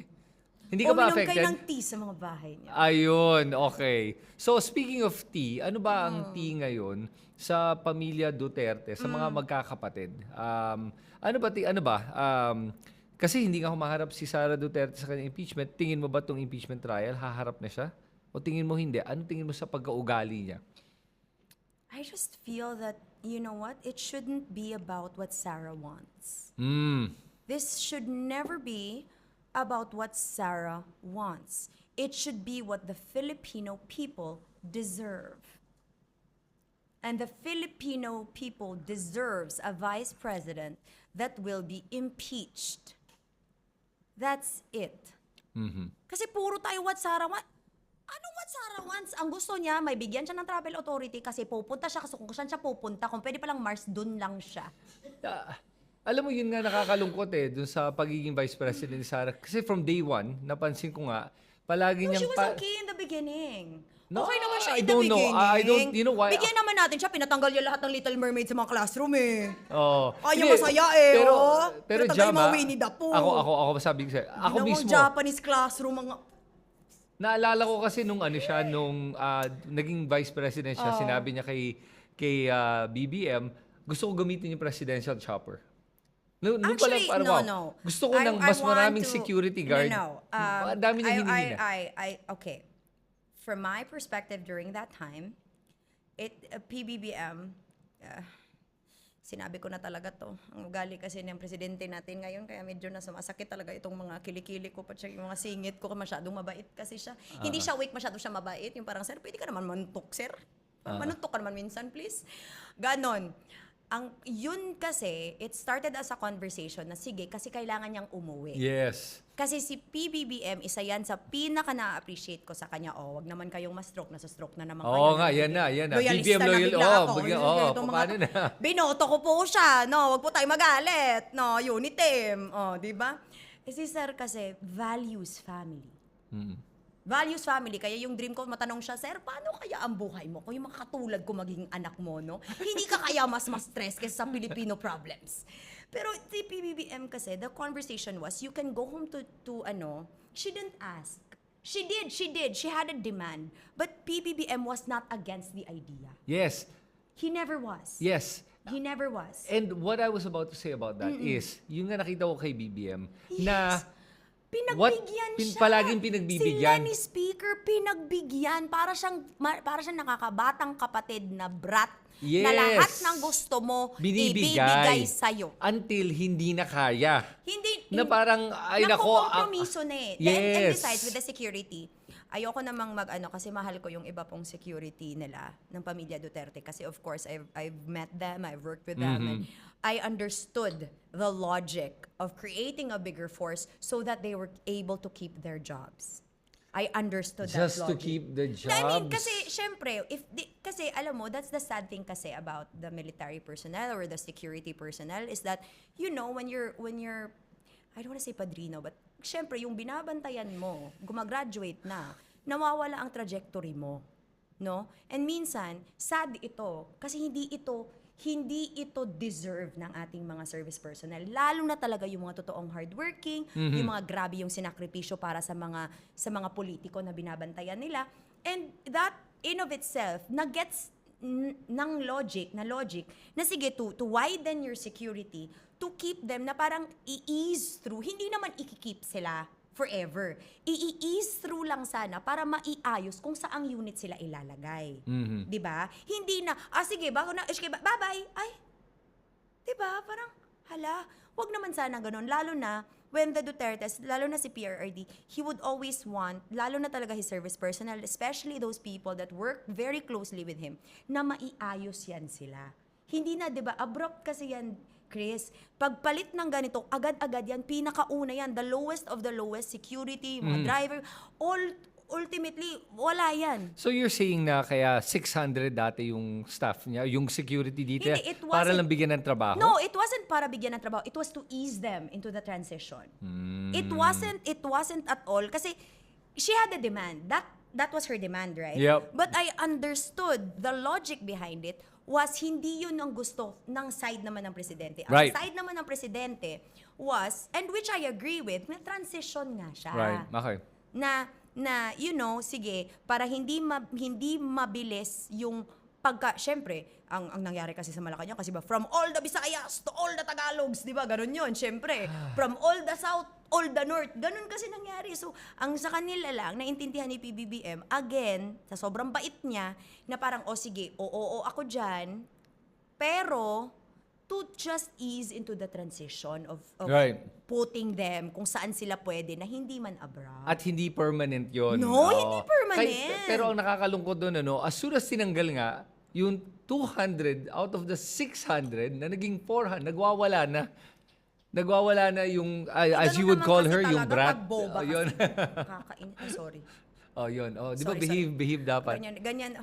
Hindi ka ba Uminom affected? kayo ng tea sa mga bahay niyo. Ayun, okay. So speaking of tea, ano ba ang tea ngayon sa pamilya Duterte, sa mga magkakapatid? Kasi hindi nga humaharap si Sara Duterte sa kanyang impeachment. Tingin mo ba itong impeachment trial, haharap na siya? O tingin mo hindi? Ano tingin mo sa pagkaugali niya? I just feel that, you know what? It shouldn't be about what Sarah wants. This should never be about what Sarah wants. It should be what the Filipino people deserve. And the Filipino people deserves a vice president that will be impeached. That's it. Kasi puro tayo what Sarah wants. Anong what Sarah wants? Ang gusto niya, may bigyan siya ng travel authority kasi pupunta siya kasi kung saan siya pupunta, kung pwede palang Mars, dun lang siya. Alam mo, yun nga nakakalungkot dun sa pagiging vice president ni Sara. Kasi from day one, napansin ko nga, palagi No, niyang... she was okay in the beginning. No, Okay naman siya I in the don't know. beginning. You know why? Bigyan naman natin siya, pinatanggal niya lahat ng Little Mermaid sa mga classroom eh. Oh. Ayaw Hindi, masaya eh, Pero, oh. pero Pinatanggal yung Jama, mga Winnie the Pooh. ako sabi ko sa'yo. Ako Ginawang mismo, Japanese classroom, mga... naalala ko kasi nung naging vice president siya, sinabi niya kay BBM, gusto ko gamitin yung presidential chopper. Nung Actually, palang, no. Gusto ko ng I mas want maraming to- security guard. No. Ang dami niya hinihina. Okay. From my perspective during that time, PBBM, sinabi ko na talaga to. Ang ugali kasi ng presidente natin ngayon, kaya medyo na sumasakit talaga itong mga kilikili ko, pati yung mga singit ko, masyadong mabait kasi siya. Hindi siya weak, masyado siya mabait. Yung parang, sir, pwede ka naman manuntok, sir. Manuntok ka naman minsan, please. Ganon. Yun kasi, it started as a conversation na sige, kasi kailangan niyang umuwi. Yes. Kasi si PBBM, isa yan sa pinaka na-appreciate ko sa kanya. Oh, wag naman kayong ma-stroke, nasa stroke na naman kayo. Oo nga, yan na. Loyalista BBM na loyal. bigla ako. Paano na? Binoto ko po siya. No, wag po tayo magalit. No, Unitem. Oh, di ba? Si Sir kasi, values family. Values family. Kaya yung dream ko, matanong siya, Sir, paano kaya ang buhay mo kung yung mga katulad ko magiging anak mo, no? Hindi ka kaya mas stress kaysa sa Filipino problems. Pero si PBBM kasi, the conversation was, you can go home to she didn't ask. She did. She had a demand. But PBBM was not against the idea. Yes. He never was. Yes. He never was. And what I was about to say about that is, yung nga nakita ko kay BBM, na Pinagbigyan siya. palaging pinagbibigyan. Si Lenny Speaker, pinagbigyan. Para siyang nakakabatang kapatid na brat. Yes. Na lahat ng gusto mo, ibibigay sa'yo. Until hindi na kaya. Hindi. Na parang, ay nako. Nakukompromiso na eh. And besides, with the security, ayoko namang kasi mahal ko yung iba pong security nila ng pamilya Duterte. Kasi of course, I've met them, I've worked with them, and I understood the logic of creating a bigger force so that they were able to keep their jobs. I understood Just that to logic. keep the jobs. I mean, kasi syempre, kasi alam mo, that's the sad thing kasi about the military personnel or the security personnel is that, when you're I don't want to say padrino, but syempre, yung binabantayan mo, gumagraduate na, nawawala ang trajectory mo. No? And minsan, sad ito, kasi hindi ito deserve ng ating mga service personnel. Lalo na talaga yung mga totoong hardworking, yung mga grabe yung sinakripisyo para sa mga politiko na binabantayan nila. And that in of itself, nagets ng logic na sige to widen your security, to keep them na parang i-ease through. Hindi naman i-keep sila forever. I-ease through lang sana para maiayos kung saang unit sila ilalagay. 'Di ba? Hindi na sige, bye-bye. Ay. 'Di ba? Parang hala, wag naman sana ganoon, lalo na when the Dutertes, lalo na si PRRD, he would always want, lalo na talaga his service personnel, especially those people that work very closely with him, na maiayos yan sila. Hindi na, 'di ba? Abrupt kasi yan, Chris. Pagpalit ng ganito, agad-agad yan, pinakauna yan, the lowest of the lowest, security, mga driver, ultimately, wala yan. So you're saying na kaya 600 dati yung staff niya, yung security dito, Hindi, it para wasn't- lang bigyan ng trabaho? No, it wasn't para bigyan ng trabaho. It was to ease them into the transition. It wasn't at all. Kasi she had a demand. That was her demand, right? Yep. But I understood the logic behind it was hindi yun ang gusto ng side naman ng presidente. Ang Right. side naman ng presidente was, and which I agree with, may transition nga siya. Right. Okay. Na sige, para hindi mabilis yung syempre, ang nangyari kasi sa Malacanang, kasi ba, from all the Visayas to all the Tagalogs, di ba? Ganun yun, syempre. From all the South, all the North. Ganun kasi nangyari. So, ang sa kanila lang, naintindihan ni PBBM, again, sa sobrang bait niya, na parang, sige, oo, ako dyan, pero, to just ease into the transition of Right. putting them kung saan sila pwede na hindi man abroad. At hindi permanent yon. No, hindi permanent. Pero ang nakakalungkot doon, as soon as tinanggal nga, yung 200 out of the 600 na naging 400, nagwawala na. Nagwawala na yung, as Ganun you would naman call kasi her, yung talaga brat. pag boba kasi. Yun. Sorry. Yun. Di ba Sorry, behave dapat? Ganyan.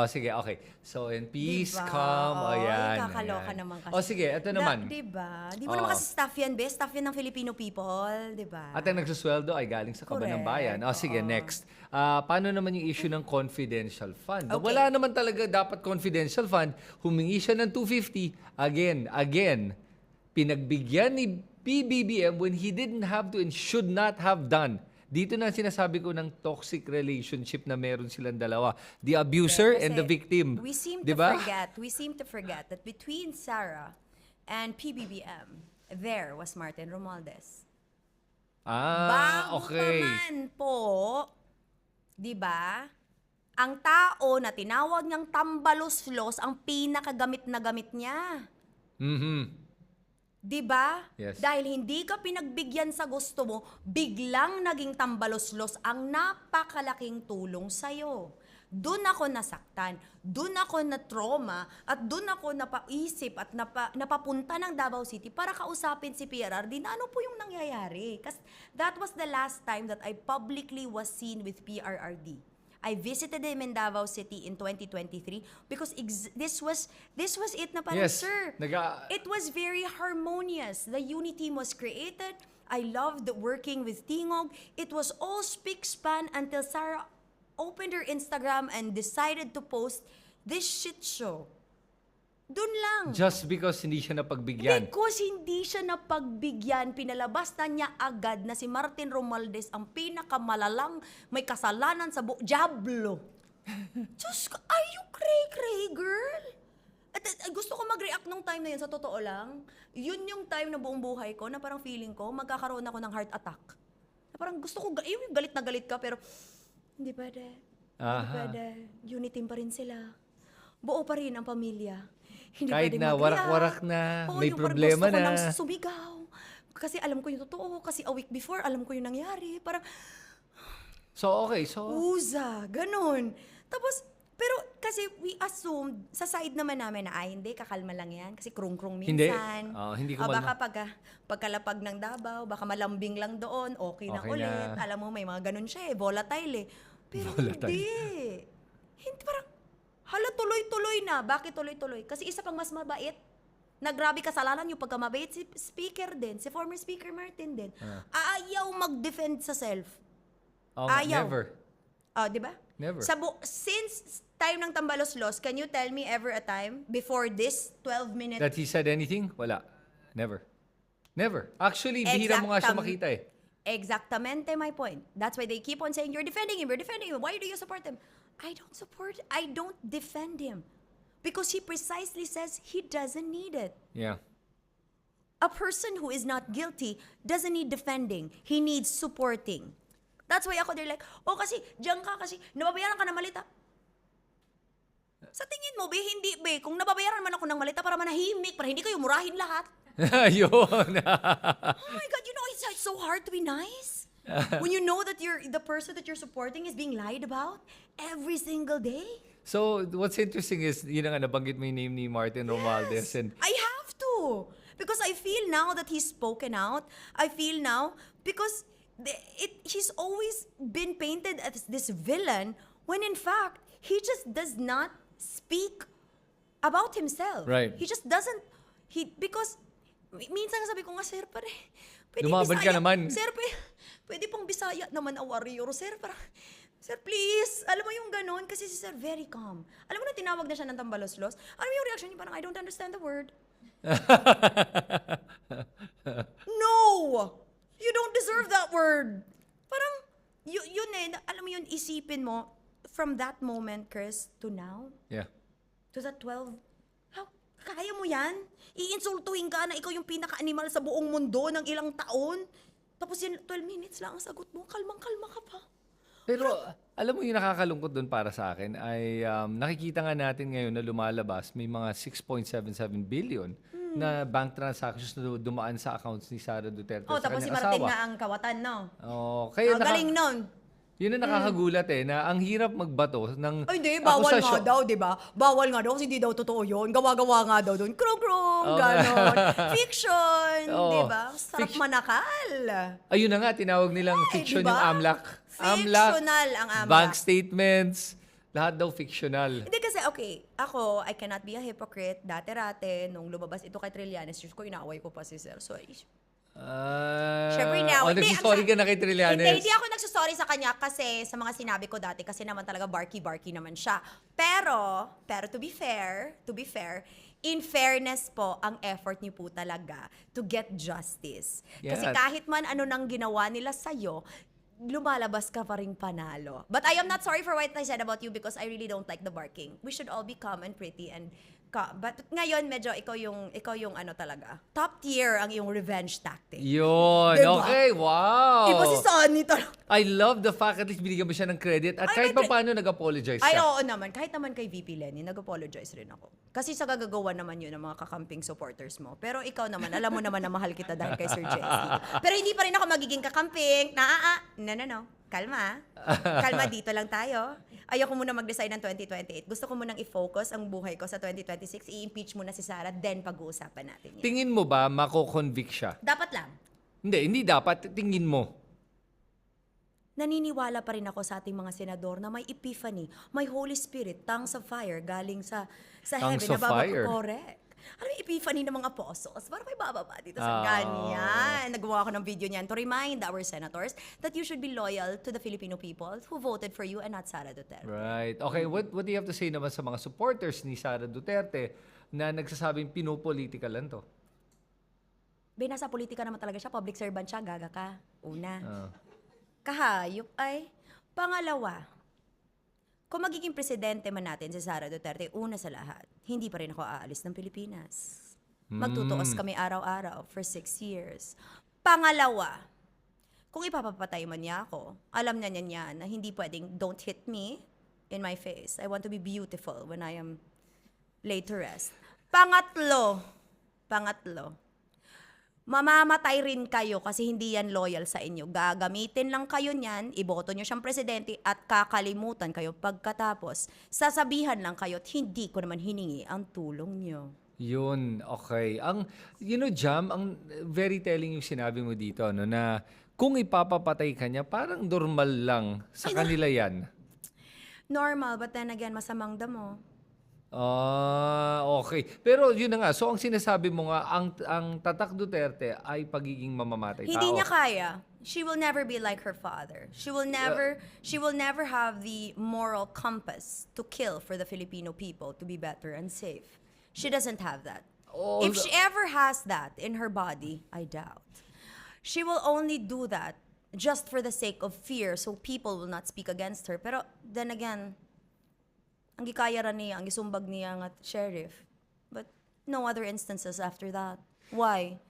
Sige, okay. So, in peace, Diba? calm, yan. Kakaloka Ayan. naman kasi. Sige, ito naman. Diba? Di mo naman Oo. kasi staff yan, be. Staff yan ng Filipino people, diba? At ang nagsusweldo ay galing sa kaban ng bayan. Correct. Sige, Oo. next. Paano naman yung issue ng confidential fund? Okay. Wala naman talaga dapat confidential fund. Humingi siya ng 250. Again, pinagbigyan ni PBBM when he didn't have to and should not have done. Dito na sinasabi ko ng toxic relationship na meron silang dalawa. The abuser and the Kasi victim. We seem Diba? to forget that between Sarah and PBBM, there was Martin Romualdez. Bago Okay. pa man po, di ba, ang tao na tinawag niyang tambaluslos ang pinakagamit na gamit niya. Mhm. Di ba? Yes. Dahil hindi ka pinagbigyan sa gusto mo, biglang naging tambaluslos ang napakalaking tulong sa'yo. Doon ako nasaktan, doon ako na-trauma, at doon ako napaisip at napapunta ng Davao City para kausapin si PRRD na ano po yung nangyayari. Kasi that was the last time that I publicly was seen with PRRD. I visited him in Davao City in 2023 because this was it na parang, Yes. sir, it was very harmonious. The unity was created. I loved working with Tingog. It was all spick-span until Sarah opened her Instagram and decided to post this shit show. Doon lang. Just because hindi siya napagbigyan. Because hindi siya napagbigyan, pinalabas na niya agad na si Martin Romualdez ang pinakamalalang may kasalanan sa Diablo. Diyos ko, are you cray-cray, girl? At gusto ko mag-react nung time na yun, sa totoo lang. Yun yung time na buong buhay ko, na parang feeling ko, magkakaroon ako ng heart attack. Na parang gusto ko, galit na galit ka, pero hindi pwede. Hindi Aha. pwede. Unity pa rin sila. Buo pa rin ang pamilya. Hindi Kahit pwedeng na mag-react. warak-warak na, Oo, may yung parang problema gusto ko na. nang sumigaw. Kasi alam ko yung totoo. Kasi a week before, alam ko yung nangyari. Parang, So, okay. So, uza, ganun. Tapos, pero kasi we assumed, sa side naman namin na, hindi, kakalma lang yan. Kasi krung-krung Hindi. minsan. Hindi ko Baka pagkalapag ng Davao, baka malambing lang doon, okay na Okay ulit. na. Alam mo, may mga ganun siya volatile eh. Pero Volatile. Hindi, parang, hala, tuloy-tuloy na. Bakit tuloy-tuloy? Kasi isa pang mas mabait. Grabe kasalanan yung pagkamabait si speaker din, si former speaker Martin din. Ayaw mag-defend sa self. Ayaw. never. Di ba? Never. Since time ng Tambalos-Los, can you tell me ever a time before this 12-minute? That he said anything? Wala. Never. Never. Actually, bihira mo nga siya makita eh. Exactamente my point. That's why they keep on saying, you're defending him. Why do you support him? I don't defend him. Because he precisely says he doesn't need it. Yeah. A person who is not guilty doesn't need defending. He needs supporting. That's why they're like, kasi, diyan ka kasi, nababayaran ka ng malita. Sa tingin mo, hindi, kung nababayaran man ako ng malita para manahimik, para hindi kayo murahin lahat. Yun. Oh my God, it's so hard to be nice. When you know that the person that you're supporting is being lied about every single day. So, what's interesting is, yun nga, nabanggit mo yung name ni Martin Romualdez. And I have to. Because I feel now that he's spoken out. I feel now, because he's always been painted as this villain, when in fact, he just does not speak about himself. Right. He just doesn't, because, minsan sabi ko nga, sir, pwede Lumaban ka Bisaya. naman. Sir, pwede pang Bisaya naman a warrior. Sir, parang, Sir, please. Alam mo yung ganun? Kasi si Sir, very calm. Alam mo na tinawag na siya ng tambalos-los? Alam mo yung reaction niya? Parang, I don't understand the word. No! You don't deserve that word. Parang, yun alam mo yun, isipin mo, from that moment, Chris, to now, Yeah. to that 12, how, kaya mo yan? Iinsultuhin ka na ikaw yung pinaka-animal sa buong mundo ng ilang taon? Tapos yan, 12 minutes lang ang sagot mo, kalmang-kalma ka pa. Pero alam mo yung nakakalungkot doon para sa akin ay nakikita nga natin ngayon na lumalabas may mga 6.77 billion na bank transactions na dumaan sa accounts ni Sara Duterte Oh, sa tapos si kanyang Martin asawa. nga ang kawatan, no? Oh, kaya Ang galing nun. yun ang nakakagulat na ang hirap magbato ng Ay, hindi, bawal nga akusasyon. daw, di ba? Bawal nga daw kasi hindi daw totoo yun. Gawa-gawa nga daw doon. Krong-krong, Oo. ganon. Fiction, Oo. di ba? Sarap manakal. Ayun na nga, tinawag nilang fiction di ba? yung AMLAC. Fictional ang AMLAC. Bank statements, lahat daw fictional. Hindi kasi, okay, ako, I cannot be a hypocrite. Dati-rate, nung lumabas ito kay Trillanes, Diyos ko, inaaway ko pa si Sir. So, syempre now. Oh, nagsisorry ka na kay Trillanes. Hindi ako nagsasorry sa kanya kasi sa mga sinabi ko dati kasi naman talaga barky-barky naman siya. Pero to be fair, in fairness po, ang effort niyo po talaga to get justice. Kasi Yes. kahit man ano nang ginawa nila sa'yo, lumalabas ka pa rin panalo. But I am not sorry for what I said about you because I really don't like the barking. We should all be calm and pretty and but ngayon medyo ikaw yung ano talaga. Top tier ang iyong revenge tactic. Yun, Diba? okay, wow. Iba si Sonny talaga. I love the fact at least binigyan mo siya ng credit at Ay, kahit may pa paano nag-apologize Ay, siya. oo naman. Kahit naman kay VP Lenny, nag-apologize rin ako. Kasi sa gagagawa naman yun ng mga kakamping supporters mo. Pero ikaw naman, alam mo naman na mahal kita dahil kay Sir Jesse. Pero hindi pa rin ako magiging kakamping. No. Kalma. Kalma, dito lang tayo. Ayoko muna mag-decide ng 2028. Gusto ko munang i-focus ang buhay ko sa 2026. I-impeach muna si Sara, then pag-uusapan natin yan. Tingin mo ba mako-convict siya? Dapat lang. Hindi dapat. Tingin mo. Naniniwala pa rin ako sa ating mga senador na may epiphany, may Holy Spirit, tongues of fire galing sa Tongues heaven of na fire? correct. Ano yung epiphany ng mga apostles? Parang may bababa dito Ah. sa ganyan. Nagawa ako ng video niyan to remind our senators that you should be loyal to the Filipino people who voted for you and not Sara Duterte. Right. Okay, what do you have to say naman sa mga supporters ni Sara Duterte na nagsasabing pinopolitika lang to? Nasa politika naman talaga siya, public servant siya, gaga ka. Una. Ah. Kahayop ay pangalawa. Kung magiging presidente man natin si Sara Duterte, una sa lahat, hindi pa rin ako aalis ng Pilipinas. Magtutuos kami araw-araw for 6 years. Pangalawa, kung ipapapatay man niya ako, alam na niya na hindi pwedeng don't hit me in my face. I want to be beautiful when I am laid to rest. Pangatlo, mamamatay rin kayo kasi hindi yan loyal sa inyo. Gagamitin lang kayo niyan, iboto nyo siyang presidente at kakalimutan kayo pagkatapos. Sasabihan lang kayo at hindi ko naman hiningi ang tulong nyo. Yun, okay. Jam, ang very telling yung sinabi mo dito, no, na kung ipapapatay ka niya, parang normal lang sa kanila yan. Normal, but then again, masamang damo. Okay. Pero yun na nga, so ang sinasabi mo nga, ang Tatak Duterte ay pagiging mamamatay tao. Hindi niya kaya. She will never be like her father. She will never have the moral compass to kill for the Filipino people to be better and safe. She doesn't have that. If she ever has that in her body, I doubt. She will only do that just for the sake of fear so people will not speak against her. Pero then again, ang gikaya ra niya, ang isumbag niya nga sheriff. But no other instances after that. Why?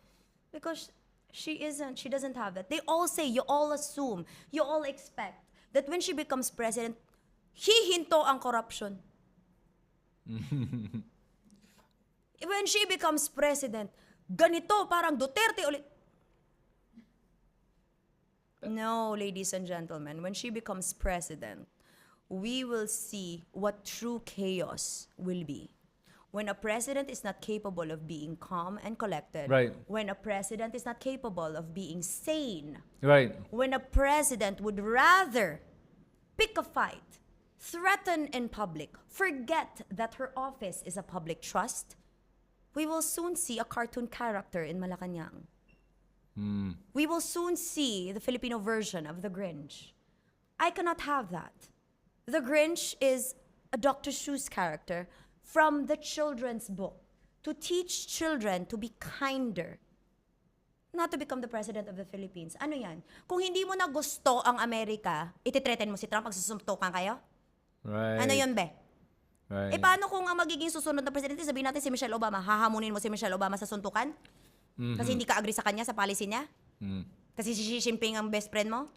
Because she doesn't have that. They all say, you all assume, you all expect that when she becomes president, hihinto ang corruption. When she becomes president, ganito, parang Duterte ulit. No, ladies and gentlemen, when she becomes president, we will see what true chaos will be. When a president is not capable of being calm and collected, Right. when a president is not capable of being sane, Right. when a president would rather pick a fight, threaten in public, forget that her office is a public trust, we will soon see a cartoon character in Malacanang. We will soon see the Filipino version of the Grinch. I cannot have that. The Grinch is a Dr. Seuss character from the children's book to teach children to be kinder, not to become the president of the Philippines. Ano yan? Kung hindi mo na gusto ang Amerika, ititreten mo si Trump, magsusuntukan kayo? Right. Ano yun, be? Right. Eh, paano kung ang magiging susunod na presidente, sabihin natin si Michelle Obama, hahamunin mo si Michelle Obama sa suntukan? Kasi hindi ka agree sa kanya, sa policy niya? Mm. Kasi si Xi Jinping ang best friend mo?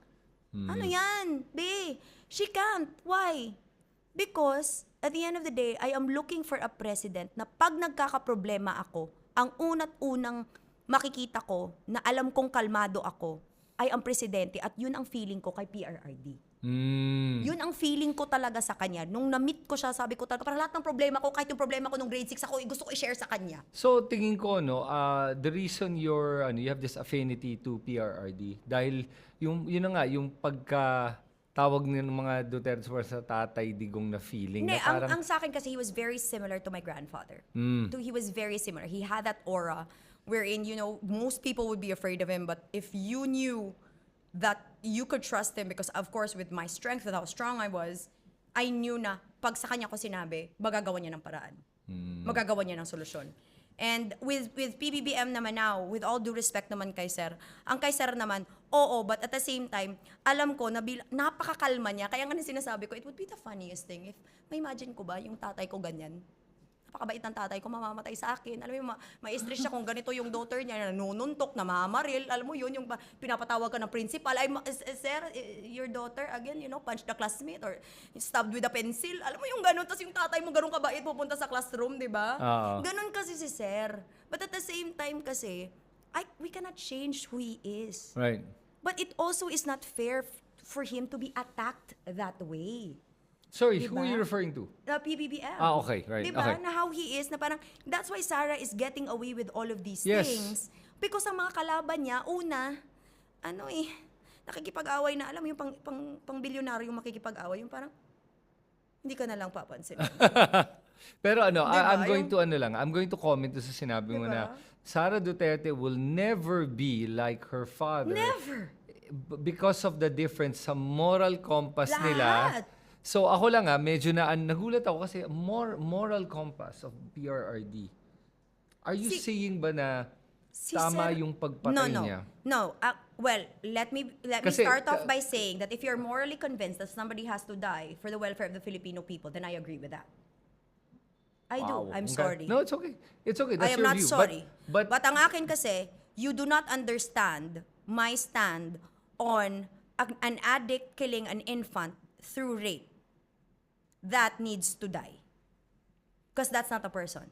Ano yan? Be, she can't. Why? Because, at the end of the day, I am looking for a president na pag nagkakaproblema ako, ang unat-unang makikita ko na alam kong kalmado ako ay ang presidente at yun ang feeling ko kay PRRD. Yun ang feeling ko talaga sa kanya. Nung na-meet ko siya, sabi ko talaga, para lahat ng problema ko, kahit yung problema ko nung grade 6 ako, gusto ko i-share sa kanya. So, tingin ko, no, the reason you have this affinity to PRRD, dahil yun na nga, yung pagka-tawag ng mga Duterte sa tatay digong na feeling. Hindi, Na parang, ang sa akin kasi he was very similar to my grandfather. He was very similar. He had that aura wherein, most people would be afraid of him, but if you knew that you could trust him, because of course, with my strength, with how strong I was, I knew na pag sa kanya ko sinabi, magagawa niya ng paraan. Magagawa niya ng solusyon. And with PBBM naman now, with all due respect naman kay Sir, ang kay Sir naman, oo, but at the same time, alam ko na napakakalma niya. Kaya nga sinasabi ko, it would be the funniest thing if, may imagine ko ba, yung tatay ko ganyan. Napakabait ng tatay ko, mamamatay sa akin. Alam mo, ma-stress siya kung ganito yung daughter niya, nanununtok, namamaril. Alam mo yun, yung pinapatawag ka ng principal. Ay, sir, your daughter, again, punch the classmate or stabbed with a pencil. Alam mo yung ganun, tapos yung tatay mo ganun kabait, pupunta sa classroom, di ba? Ganun kasi si sir. But at the same time kasi, we cannot change who he is. right. But it also is not fair for him to be attacked that way. Sorry, Diba? who are you referring to? The PBBM. Okay, right. Diba? Okay. Na how he is, na parang, that's why Sarah is getting away with all of these Yes. things. Because ang mga kalaban niya, una, nakikipag-away na, alam mo yung pang bilyonaryo makikipag-away, yung parang, hindi ka na lang papansin. Pero I'm Diba? I'm going to comment sa sinabi mo na Diba? Sara Duterte will never be like her father. Never! Because of the difference sa moral compass nila. Lahat. So ako lang medyo nagulat ako kasi moral compass of PRRD. Are you saying ba na tama Sir- yung pagpatay no. niya? No. Well, let me Kasi, start off by saying that if you're morally convinced that somebody has to die for the welfare of the Filipino people, then I agree with that. I do. Wow. I'm Okay. sorry. No, it's okay. It's okay. That's I am your not view. sorry. But ang akin kasi, you do not understand my stand on an addict killing an infant through rape. That needs to die. Because that's not a person.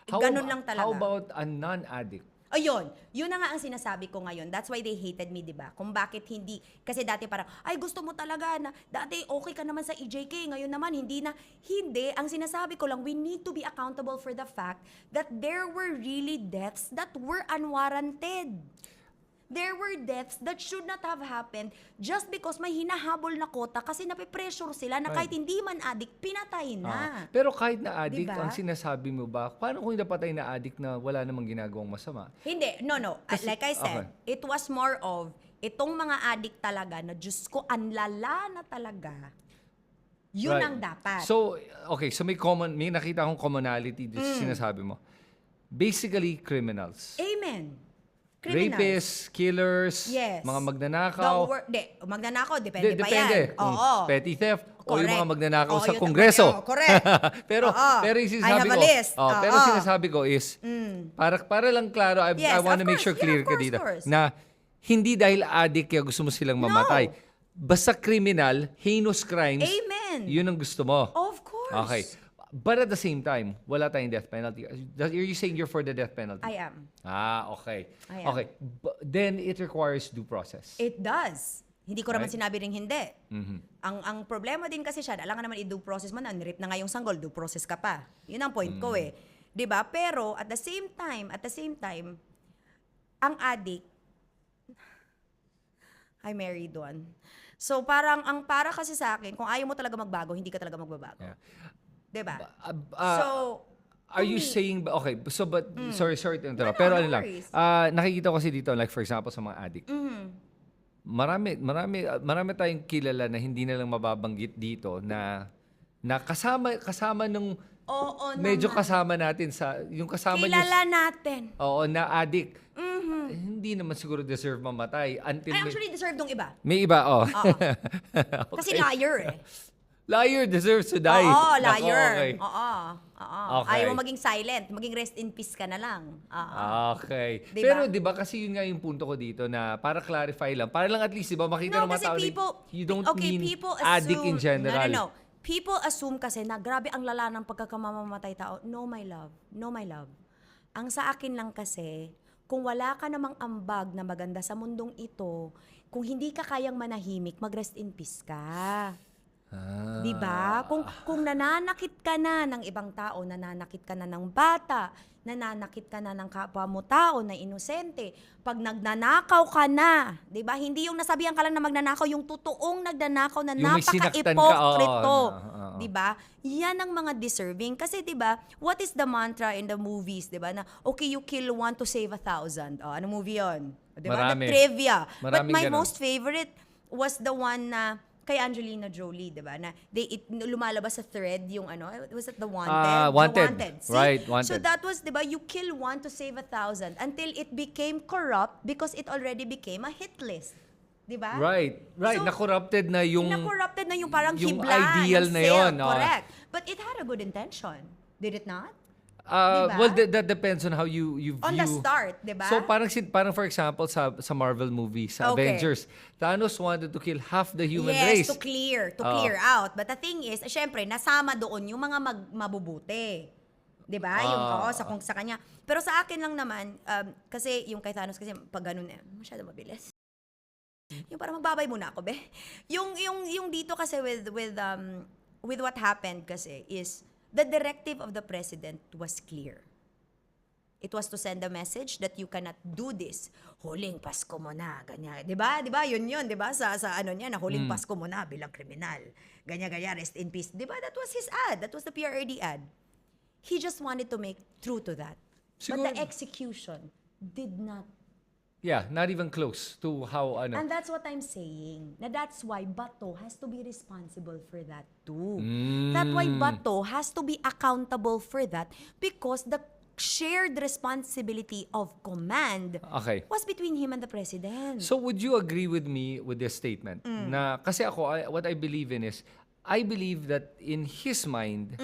Ganun lang talaga. How about a non-addict? Ayun, yun na nga ang sinasabi ko ngayon. That's why they hated me, di ba? Kung bakit hindi, kasi dati parang, ay gusto mo talaga na, dati okay ka naman sa EJK, ngayon naman hindi na. Hindi, ang sinasabi ko lang, we need to be accountable for the fact that there were really deaths that were unwarranted. There were deaths that should not have happened just because may hinahabol na kota kasi napipressure sila na kahit hindi man addict, pinatay na. Pero kahit na addict, Diba? ang sinasabi mo ba, paano kung napatay na addict na wala namang ginagawang masama? Hindi, no. Like I said, it was more of, itong mga addict talaga na Diyos ko, ang lala na talaga. Yun Right. ang dapat. So, okay, so may nakita akong commonality dito sa sinasabi mo. Basically, criminals. Amen. Criminals. Rapists, killers, Yes. mga magnanakaw. Magnanakaw, depende pa Depende. yan. Oo. Petty theft. O yung Correct. mga magnanakaw sa yung Kongreso. correct. pero Oo. pero yung I sinasabi have a ko, list. pero Oo. sinasabi ko is para lang klaro, I Yes, want to of make sure course. clear Yeah, of ka course, dito of course. na hindi dahil addict kaya gusto mo silang mamatay. Basta criminal, heinous crimes. Amen. Yun ang gusto mo. Of course. Okay. But at the same time, wala tayong death penalty. Are you saying you're for the death penalty? I am. Okay. I am. Okay. Then it requires due process. It does. Hindi ko naman Right. sinabi ring hindi. Ang problema din kasi siya, alam nga naman i-due process mo na, nirip na nga yung sanggol, due process ka pa. Yun ang point ko eh. 'Di ba? Pero at the same time, ang addict, I married one. So parang, para kasi sa akin, kung ayaw mo talaga magbago, hindi ka talaga magbabago. Yeah. 'Di ba? So, So, are you saying, okay, so but, sorry to interrupt, No, pero no ano lang, worries. nakikita ko kasi dito, like for example, sa mga addict, marami tayong kilala na hindi na lang mababanggit dito na kasama nung Oo medyo naman. kasama natin yung kasama niyo. Kilala natin. Oo, na addict. Hindi naman siguro deserve mamatay until I actually deserve nung iba. may iba, oh. Kasi Okay. liar eh. Liar deserves to die. Oo, Nako, liar. okay. Oo. Oo. Okay. Ayaw mo maging silent. Maging rest in peace ka na lang. Oo. Okay. Diba? Pero 'di ba kasi yun nga yung punto ko dito na para clarify lang, para lang at least 'di ba makita No, ng mga kasi tao na people, you don't okay, mean people addict in assume, general. No. People assume kasi na grabe ang lala ng pagkakamamatay tao. No, my love. No, my love. Ang sa akin lang kasi, kung wala ka namang ambag na maganda sa mundong ito, kung hindi ka kayang manahimik, mag-rest in peace ka. Ah. 'Di ba? Kung nananakit ka na ng ibang tao, nananakit ka na ng bata, nananakit ka na ng kapwa mo tao na inosente, pag nagnanakaw ka na, 'di ba? Hindi yung nasabihan ka lang na magnanakaw, yung totoong nagnanakaw na Yung may sinaktan ka, napaka-ipokrito. oo. 'Di ba? Yan ang mga deserving kasi 'di ba? What is the mantra in the movies, 'di ba? Na okay, you kill one to save 1,000. Oh, ano movie 'yon? 'Di ba? Marami. The trivia. But Maraming my ganun. most favorite was the one na kay Angelina Jolie, 'di ba? Na lumalabas sa thread yung ano, was it The Wanted? Wanted. The Wanted. See? Right, Wanted. So that was, 'di ba, you kill one to save 1,000 until it became corrupt because it already became a hit list. 'Di ba? Right. So, na-corrupted na yung na-corrupted na yung parang yung hibla, ideal yung na sale, yun, oh. correct. But it had a good intention. Did it not? Diba? well that depends on how you view On the start, 'di ba? So parang for example sa Marvel movies, sa Okay. Avengers, Thanos wanted to kill half the human yes, race. to clear Oo. out. But the thing is, syempre, nasama doon yung mga mabubuti. 'Di ba? Yung kung sa kanya. Pero sa akin lang naman, kasi yung kay Thanos kasi pag ganun masyado mabilis. Yung parang magbabay muna ako, be. Yung dito kasi with what happened kasi is the directive of the president was clear. It was to send a message that you cannot do this. Huling Pasko mo na, ganyan. 'Di ba? 'Di ba? Yun, 'di ba? Sa ano niya na huling Pasko mo na bilang kriminal. Ganyan, rest in peace. 'Di ba? That was his ad. That was the PRRD ad. He just wanted to make true to that. Siguro- But the execution did not. Yeah, not even close to how ano. And that's what I'm saying. Na that's why Bato has to be responsible for that too. That's why Bato has to be accountable for that because the shared responsibility of command Okay. was between him and the president. So would you agree with me with this statement? Na kasi ako what I believe in is I believe that in his mind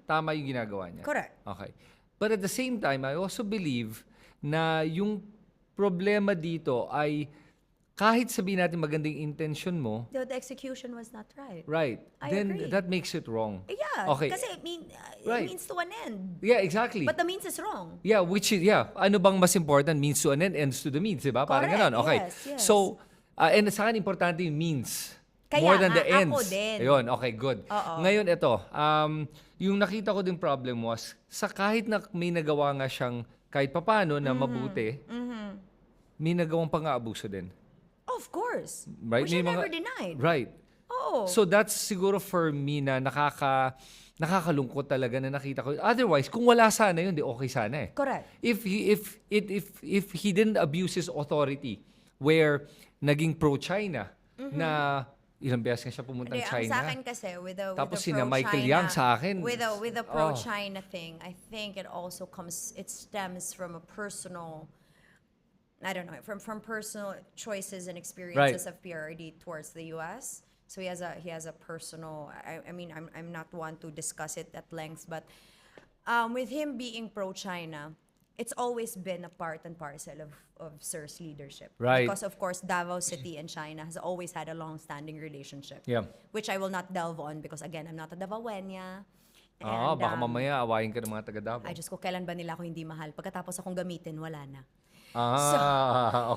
tama yung ginagawa niya. Correct. Okay. But at the same time I also believe na yung problema dito ay kahit sabihin natin magandang intention mo, The execution was not right. right, I then agree. that makes it wrong. Yeah, Okay. kasi it Right. means to an end. Yeah, exactly. But the means is wrong. Yeah, ano bang mas important? Means to an end, ends to the means, di ba? Parang Correct, ganon. Okay. yes. So, and sa akin, importante yung means. Kaya more than nga, the ends. ako din. Ayun, okay, good. Oo. Ngayon, ito, yung nakita ko din problem was, sa kahit na may nagawa nga siyang kahit papano na mabuti, may nagawang pang-aabuso din. Of course. Right? Which I May never denied. Right. Oo. So that's siguro for me na nakakalungkot talaga na nakita ko. Otherwise, kung wala sana yun, di okay sana eh. Correct. If he didn't abuse his authority where naging pro-China na ilang beses nga siya pumuntang Hindi, China. Ang sa akin kasi with the Tapos pro-China, sina Michael Yang sa akin. with the Oh. pro-China thing, I think it stems from a personal, I don't know, from personal choices and experiences of PRD towards the US. So he has a personal, I mean, I'm not one to discuss it at length, but with him being pro-China, it's always been a part and parcel of Sir's leadership. Right. Because of course, Davao City and China has always had a long-standing relationship. Yeah. Which I will not delve on because again, I'm not a Davaoeña. Baka mamaya awayin ka ng mga taga Davao. Ay, Diyos ko, kailan ba nila ako hindi mahal? Pagkatapos akong gamitin, wala na.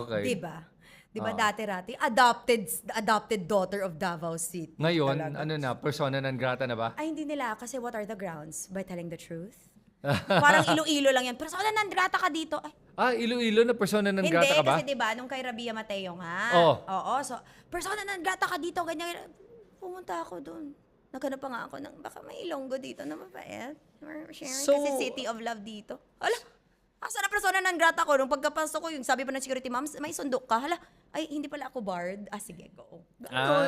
Okay. Diba? Diba dati-rati? Adopted daughter of Davao City. Ngayon, Talaga. ano na, persona non grata na ba? Ay, hindi nila. Kasi what are the grounds? By telling the truth? Parang Iloilo lang yan. Pero saan non grata ka dito? Ay, Iloilo na persona non hindi, grata ka ba? kasi diba, nung kay Rabia Mateo nga. Oo. Oo, so, persona non grata ka dito, ganyan. Pumunta ako dun. Naghanap pa nga ako ng, baka may Ilonggo dito na mabait. Or sharing, So- kasi City of Love dito. Hala, Asa na persona non grata ko, nung pagkapasok ko, yung sabi pa ng security ma'am, may sundok ka. Hala, ay, hindi pala ako barred. Ah, sige, go. Ganon.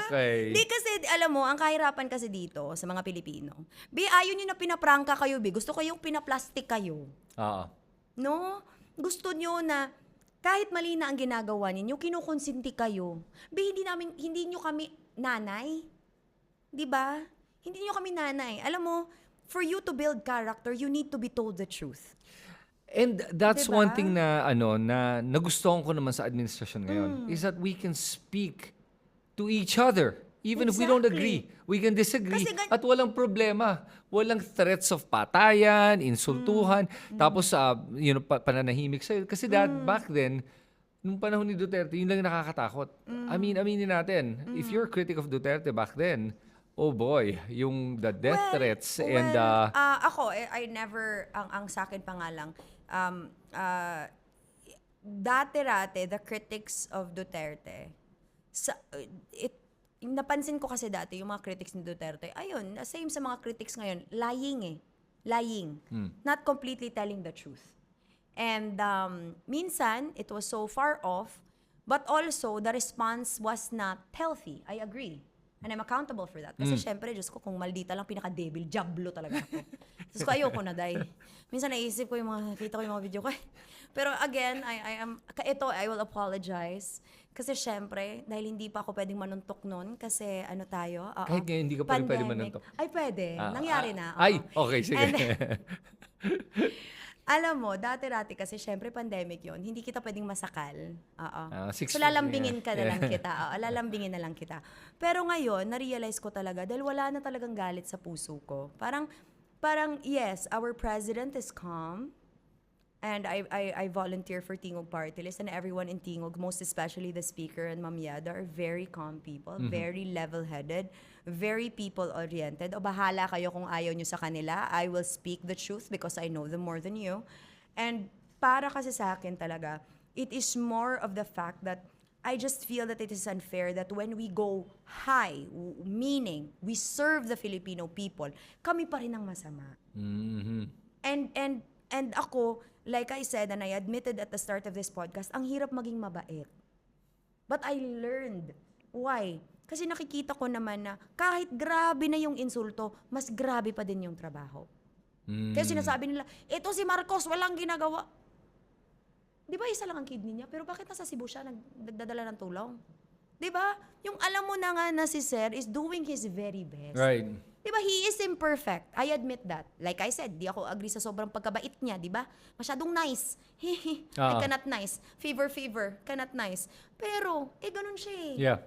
Okay. Di kasi, alam mo, ang kahirapan kasi dito sa mga Pilipino, ayaw nyo na pinaprangka kayo, gusto kayong pinaplastic kayo. Oo. No? Gusto nyo na kahit mali na ang ginagawa ninyo, kinukonsinti kayo. Hindi nyo kami nanay. 'Di ba? Hindi nyo kami nanay. Alam mo, for you to build character, you need to be told the truth. And that's Diba? one thing na na nagustuhan ko naman sa administrasyon ngayon is that we can speak to each other. Even if we don't Exactly. agree, we can disagree Kasi at walang problema. Walang threats of patayan, insultuhan, tapos pananahimik sa'yo. Kasi back then, nung panahon ni Duterte, yun lang yung nakakatakot. Aminin natin, if you're a critic of Duterte back then, oh boy, yung the death threats and ako, I never, ang sa akin pa nga lang, dati-rate, the critics of Duterte, napansin ko kasi dati, yung mga critics ni Duterte, ayun, same sa mga critics ngayon, lying eh. Lying. Not completely telling the truth. And minsan, it was so far off, but also, the response was not healthy. I agree. And I'm accountable for that. Kasi syempre, Diyos ko, kung maldita lang, pinaka-devil, diablo talaga ako. Diyos ko, ayoko na, day. Minsan naisip ko nakita ko yung mga video ko. Pero again, I will apologize. Kasi syempre, dahil hindi pa ako pwedeng manuntok nun, kasi ano tayo, kahit ngayon hindi ka pa rin pwede pandemic. manuntok. Ay, pwede. Nangyari na. Oo. Ay, okay, sige. And alam mo, dati-dati kasi syempre pandemic yon, hindi kita pwedeng masakal. Oo. 6 So lalambingin ka na lang kita. Oo, lalambingin na lang kita. Pero ngayon, na-realize ko talaga, dahil wala na talagang galit sa puso ko. Parang yes, our president is calm. And I volunteer for Tingog Party List, and everyone in Tingog, most especially the speaker and Ma'am Yada, are very calm people, very level-headed, very people-oriented. O bahala kayo kung ayaw nyo sa kanila. I will speak the truth because I know them more than you. And para kasi sa akin talaga, it is more of the fact that I just feel that it is unfair that when we go high, meaning we serve the Filipino people, kami pa rin ang masama. And ako, like I said, and I admitted at the start of this podcast, ang hirap maging mabait. But I learned. Why? Kasi nakikita ko naman na kahit grabe na yung insulto, mas grabe pa din yung trabaho. Kaya sinasabi nila, ito si Marcos, walang ginagawa. Di ba isa lang ang kidney niya? Pero bakit nasa Cebu siya nagdadala ng tulong? Di ba? Yung alam mo na nga na si Sir is doing his very best. Right. Di ba? He is imperfect. I admit that. Like I said, di ako agree sa sobrang pagkabait niya, di ba? Masyadong nice. I cannot nice. Fever, cannot nice. Pero, ganun siya eh. Yeah.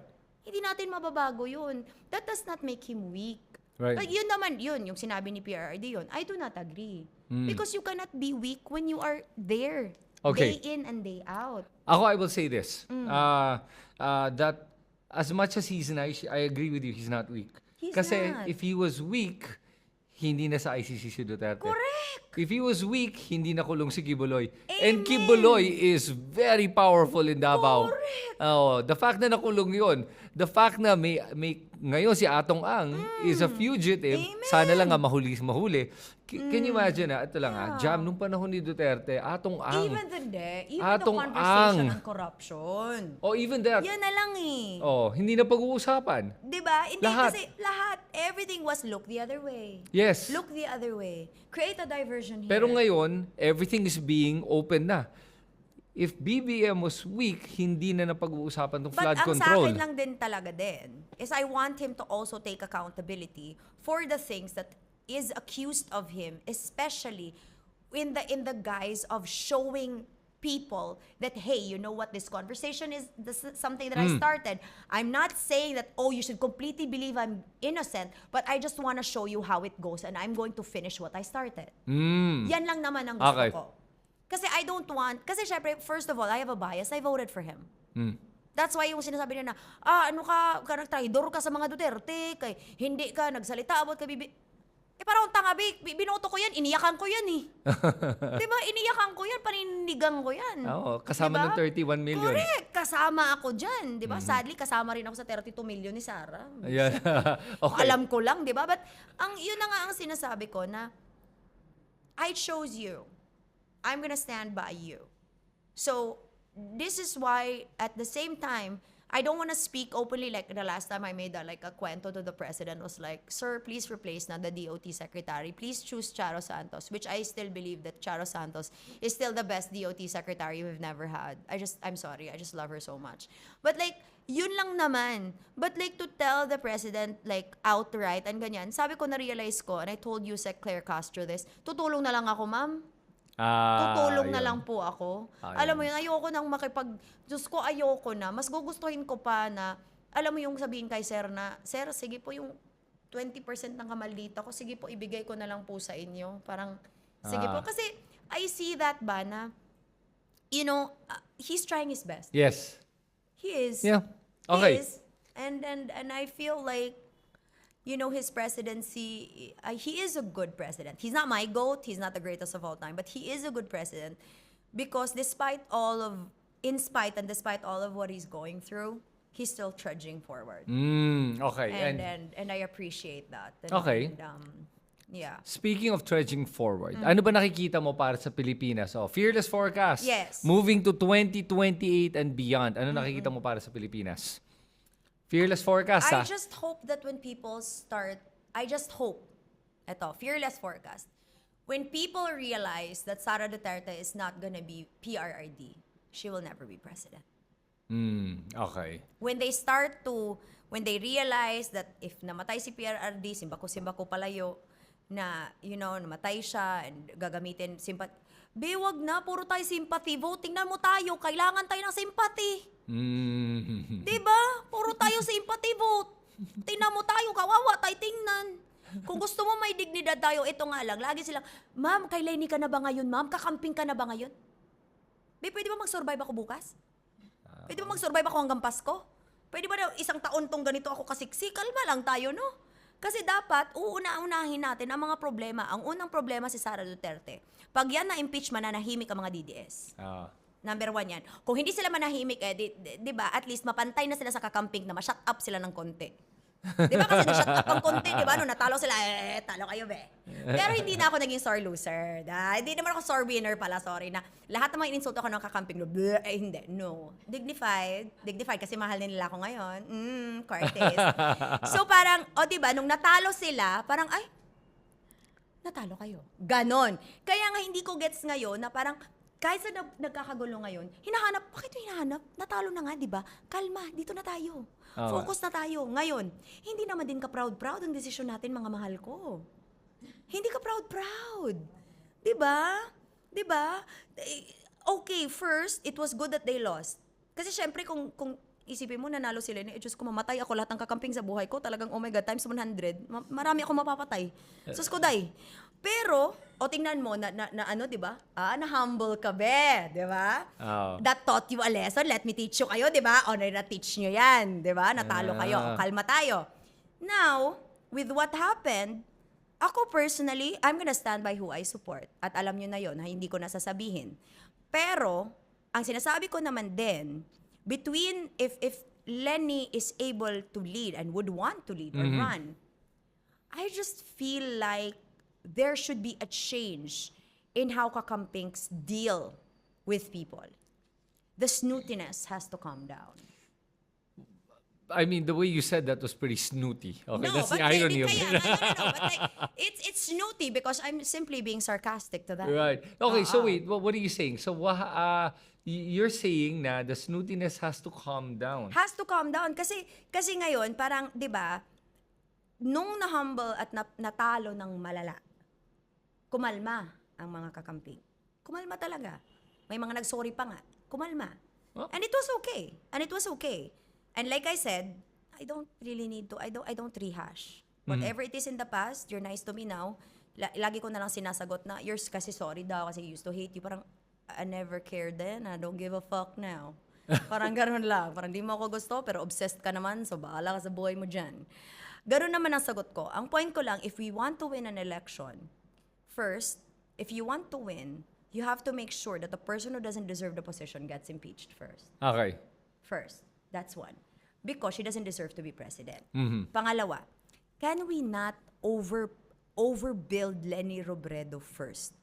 Hindi natin mababago yun. That does not make him weak. Right. Like, yun naman, yung sinabi ni PRRD yun. I do not agree. Because you cannot be weak when you are there. Okay. Day in and day out. Ako, I will say this. That as much as he's nice, I agree with you, he's not weak. He's Kasi not. if he was weak, hindi na sa ICC si Duterte. Correct! If he was weak, hindi na kulong si Kibuloy. Amen! And Kibuloy is very powerful in Davao. Correct! The fact na nakulong yon, the fact na may ngayon si Atong Ang is a fugitive, Amen! sana lang nga mahuli. Can you imagine, ito lang Jam, nung panahon ni Duterte, Atong Ang. Even the Atong conversation ang. on corruption. Oh, even that. Yan na lang eh. Oh, hindi na pag-uusapan. Diba? Hindi Lahat. kasi lahat, everything was look the other way. Yes. Look the other way. Create a diversion here. Pero ngayon, everything is being open na. If BBM was weak, hindi na napag-uusapan ng flood But ang sa control. akin lang din talaga din is I want him to also take accountability for the things that is accused of him, especially in the guise of showing people that, hey, you know what, this conversation is something that I started. I'm not saying that, oh, you should completely believe I'm innocent, but I just want to show you how it goes and I'm going to finish what I started. Yan lang naman ang gusto Okay. ko. Kasi I don't want, kasi syempre, first of all, I have a bias, I voted for him. That's why yung sinasabi niya na, ano ka nag-traidor ka sa mga Duterte, kay hindi ka nagsalita about kay Bibi. Parang tanga, binoto ko yan, iniyakan ko yan eh. Diba? Iniyakan ko yan, paninigan ko yan. Oo, kasama ng 31 million. Correct, kasama ako dyan. Diba? Sadly, kasama rin ako sa 32 million ni Sarah. Ayan. Okay. Alam ko lang, diba? But yun na nga ang sinasabi ko na, I chose you. I'm gonna stand by you. So this is why at the same time, I don't want to speak openly. Like the last time I made a kwento to the president was like, sir, please replace na the DOT secretary. Please choose Charo Santos, which I still believe that Charo Santos is still the best DOT secretary we've never had. I'm sorry, I just love her so much. But like, yun lang naman. But like to tell the president like outright and ganyan, sabi ko na-realize ko, and I told you Sec Claire Castro this, tutulong na lang ako, ma'am. Tutulong na Ayun. lang po ako. Ayun. Alam mo yun, ayoko nang Diyos ko, ayoko na. Mas gugustuhin ko pa na, alam mo yung sabihin kay Sir na, Sir, sige po yung 20% ng kamaldita ko, sige po, ibigay ko na lang po sa inyo. Parang, sige po. Kasi, I see that ba na, you know, he's trying his best. Yes. He is. Yeah. Okay. He is. And I feel like, you know, his presidency, he is a good president. He's not my GOAT, he's not the greatest of all time, but he is a good president because despite all of what he's going through, he's still trudging forward. Okay. And I appreciate that. Okay. Yeah. Speaking of trudging forward, ano ba nakikita mo para sa Pilipinas? Oh, fearless forecast. Yes. Moving to 2028 and beyond. Ano nakikita mo para sa Pilipinas? Fearless forecast, I just hope that when people start, fearless forecast, when people realize that Sara Duterte is not gonna be PRRD, she will never be president. Okay. When they realize that if namatay si PRRD, simba ko palayo, na, you know, namatay siya and gagamitin wag na, puro tayo sympathy vote. Tingnan mo tayo, kailangan tayo ng sympathy. Diba? Puro tayo sympathy vote. Tingnan mo tayo, kawawa tayo tingnan. Kung gusto mo may dignidad tayo, ito nga lang, lagi silang, ma'am, kay Lenny ka na ba ngayon, ma'am? Kakamping ka na ba ngayon? Pwede ba mag-survive ako bukas? Pwede ba mag-survive ako hanggang Pasko? Pwede ba na isang taon tong ganito ako kasiksi? Kalma lang tayo, no? Kasi dapat, uuna-unahin natin ang mga problema. Ang unang problema si Sara Duterte. Pag yan na-impeach, mananahimik ang mga DDS. Number 1 yan. Kung hindi sila manahimik, di ba, at least mapantay na sila sa kakamping na ma-shut up sila ng konti. Di ba kasi na-shut up ang konti, di ba? Nung natalo sila, talo kayo, be. Pero hindi na ako naging sore loser. Hindi naman ako sore winner pala, sorry. Na lahat ng mga ininsulto ko ng kakamping, hindi, no. Dignified kasi mahal din nila ako ngayon. Cortez. So parang, di ba, nung natalo sila, parang, ay, natalo kayo. Ganon. Kaya nga hindi ko gets ngayon na parang kahit sa nagkakagulo ngayon, bakit mo hinahanap? Natalo na nga, di ba? Kalma, dito na tayo. Focus na tayo. Ngayon, hindi naman din ka proud ang desisyon natin, mga mahal ko. Hindi ka proud. Di ba? Di ba? Okay, first, it was good that they lost. Kasi syempre, kung isipin mo, nanalo sila, Diyos ko, mamatay ako lahat ng kakamping sa buhay ko, talagang, oh my God, times 100, marami ako mapapatay. Sus ko, day. Pero, tingnan mo, na ano, di ba? Na-humble ka, be, di ba? That taught you a lesson, let me teach you kayo, di ba? Na-teach nyo yan, di ba? Natalo kayo, kalma tayo. Now, with what happened, ako personally, I'm gonna stand by who I support. At alam nyo na yon, hindi ko nasasabihin. Pero, ang sinasabi ko naman din, between if Lenny is able to lead and would want to lead or run, I just feel like there should be a change in how kakampings deal with people. The snootiness has to calm down. I mean, the way you said that was pretty snooty. Okay, No, that's but the irony of it. no. But like, it's snooty because I'm simply being sarcastic to that. Right. Okay, so wait, what are you saying? So you're saying na the snootiness has to calm down. Has to calm down kasi ngayon parang 'di ba nung na-humble at natalo ng malala, kumalma ang mga kakamping. Kumalma talaga. May mga nagsorry pa nga. Kumalma. Oh. And it was okay. And like I said, I don't really need to, I don't rehash. Whatever it is in the past, you're nice to me now. Lagi ko na lang sinasagot na, you're kasi sorry daw kasi I used to hate you. Parang, I never cared then, I don't give a fuck now. Parang gano'n lang. Parang di mo ako gusto, pero obsessed ka naman, so bahala ka sa buhay mo dyan. Gano'n naman ang sagot ko. Ang point ko lang, if we want to win an election, first, if you want to win, you have to make sure that the person who doesn't deserve the position gets impeached first. Okay. First. That's one. Because she doesn't deserve to be president. Pangalawa, can we not overbuild Lenny Robredo first?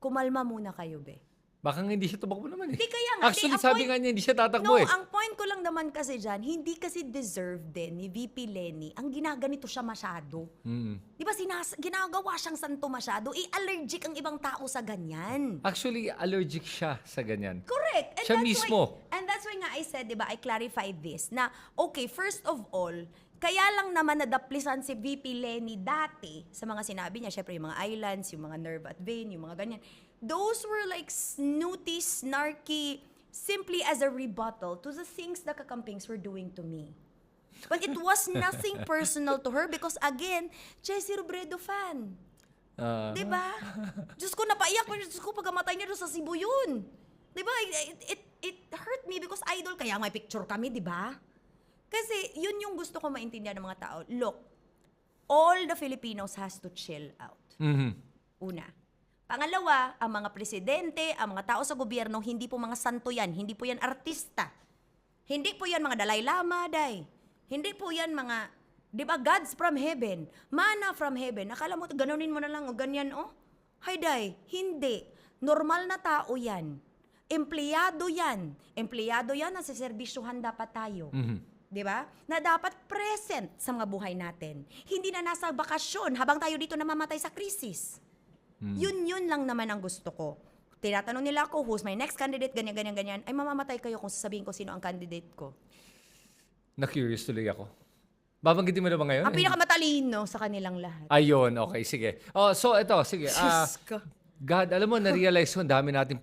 kumalma muna kayo, be. Baka nga hindi siya tumakbo naman eh. Di kaya nga. Actually, ang sabi point- nga niya, hindi siya tatakbo No, eh. ang point ko lang naman kasi dyan, hindi kasi deserve din ni VP Lenny ang ginaganito siya masyado. Di ba ginagawa siyang santo masyado? allergic ang ibang tao sa ganyan. Actually, allergic siya sa ganyan. Correct. And Siya that's mismo. and that's why nga I said, di ba, I clarified this, na okay, first of all, kaya lang naman nadaplisan si VP Lenny dati sa mga sinabi niya, syempre yung mga islands, yung mga nerve at vein, yung mga ganyan. Those were like snooty, snarky, simply as a rebuttal to the things the kakampings were doing to me. But it was nothing personal to her because again, Chessy Robredo fan. Diba? Diyos ko, napaiyak ko. Diyos ko, pagamatay niya doon sa Cebu yun. Diba? It hurt me because idol. Kaya may picture kami, diba? Kasi yun yung gusto ko maintindihan ng mga tao. Look, all the Filipinos has to chill out. Una. Pangalawa, ang mga presidente, ang mga tao sa gobyerno, hindi po mga santo yan. Hindi po yan artista. Hindi po yan mga Dalai Lama, day. Hindi po yan mga, di ba, gods from heaven. Mana from heaven. Akala mo, ganunin mo na lang, o ganyan, oh. Hay, day. Hindi. Normal na tao yan. Empleyado yan. Empleyado yan, nasa serbisyuhan dapat tayo. Di ba? Na dapat present sa mga buhay natin. Hindi na nasa bakasyon habang tayo dito namamatay sa krisis. Yun lang naman ang gusto ko. Tinatanong nila ako, who's my next candidate, ganyan. Ay, mamamatay kayo kung sasabihin ko sino ang candidate ko. Na-curious tuloy ako. Babanggitin mo na ba ngayon? Ang pinakamatalino sa kanilang lahat. Ayun, okay, sige. Oh, so ito, sige. Diyos ko. God, alam mo, na-realize ko, ang dami natin,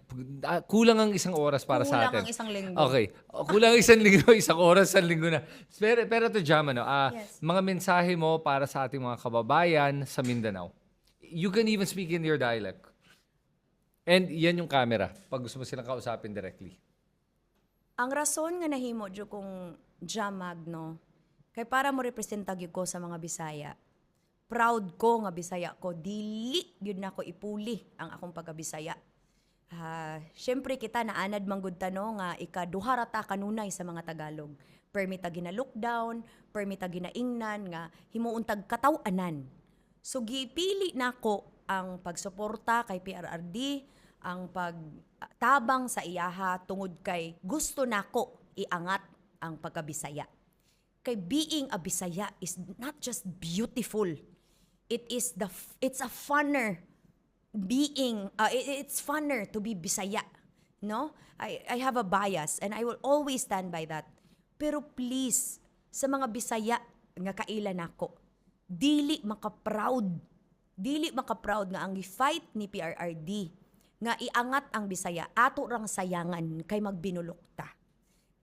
kulang ang isang oras para sa atin. Kulang ang isang linggo. Okay. Kulang ang isang linggo, isang oras, isang linggo na. Pero ito, Jam, Yes. mga mensahe mo para sa ating mga kababayan sa Mindanao. You can even speak in your dialect. And yan yung camera, pag gusto mo silang kausapin directly. Ang rason nga nahimo dyo kong Magno, kay para mo representag yun ko sa mga Bisaya. Proud ko nga Bisaya ko, dili yun na ko ipuli ang akong pagka-Bisaya. Syempre kita naanad manggod tano nga ikaduharata kanunay sa mga Tagalog. Permita gina lockdown, permita gina ingnan nga himuuntag katawanan. So gipili nako ang pagsuporta kay PRRD, ang pagtabang sa iyaha tungod kay gusto nako iangat ang pagka-Bisaya. Kay being a Bisaya is not just beautiful. It's a funner being, it's funner to be Bisaya, no? I have a bias and I will always stand by that. Pero please, sa mga Bisaya nga kailan ako, dili maka-proud nga ang i-fight ni PRRD nga iangat ang Bisaya, ato rang sayangan kay magbinulokta.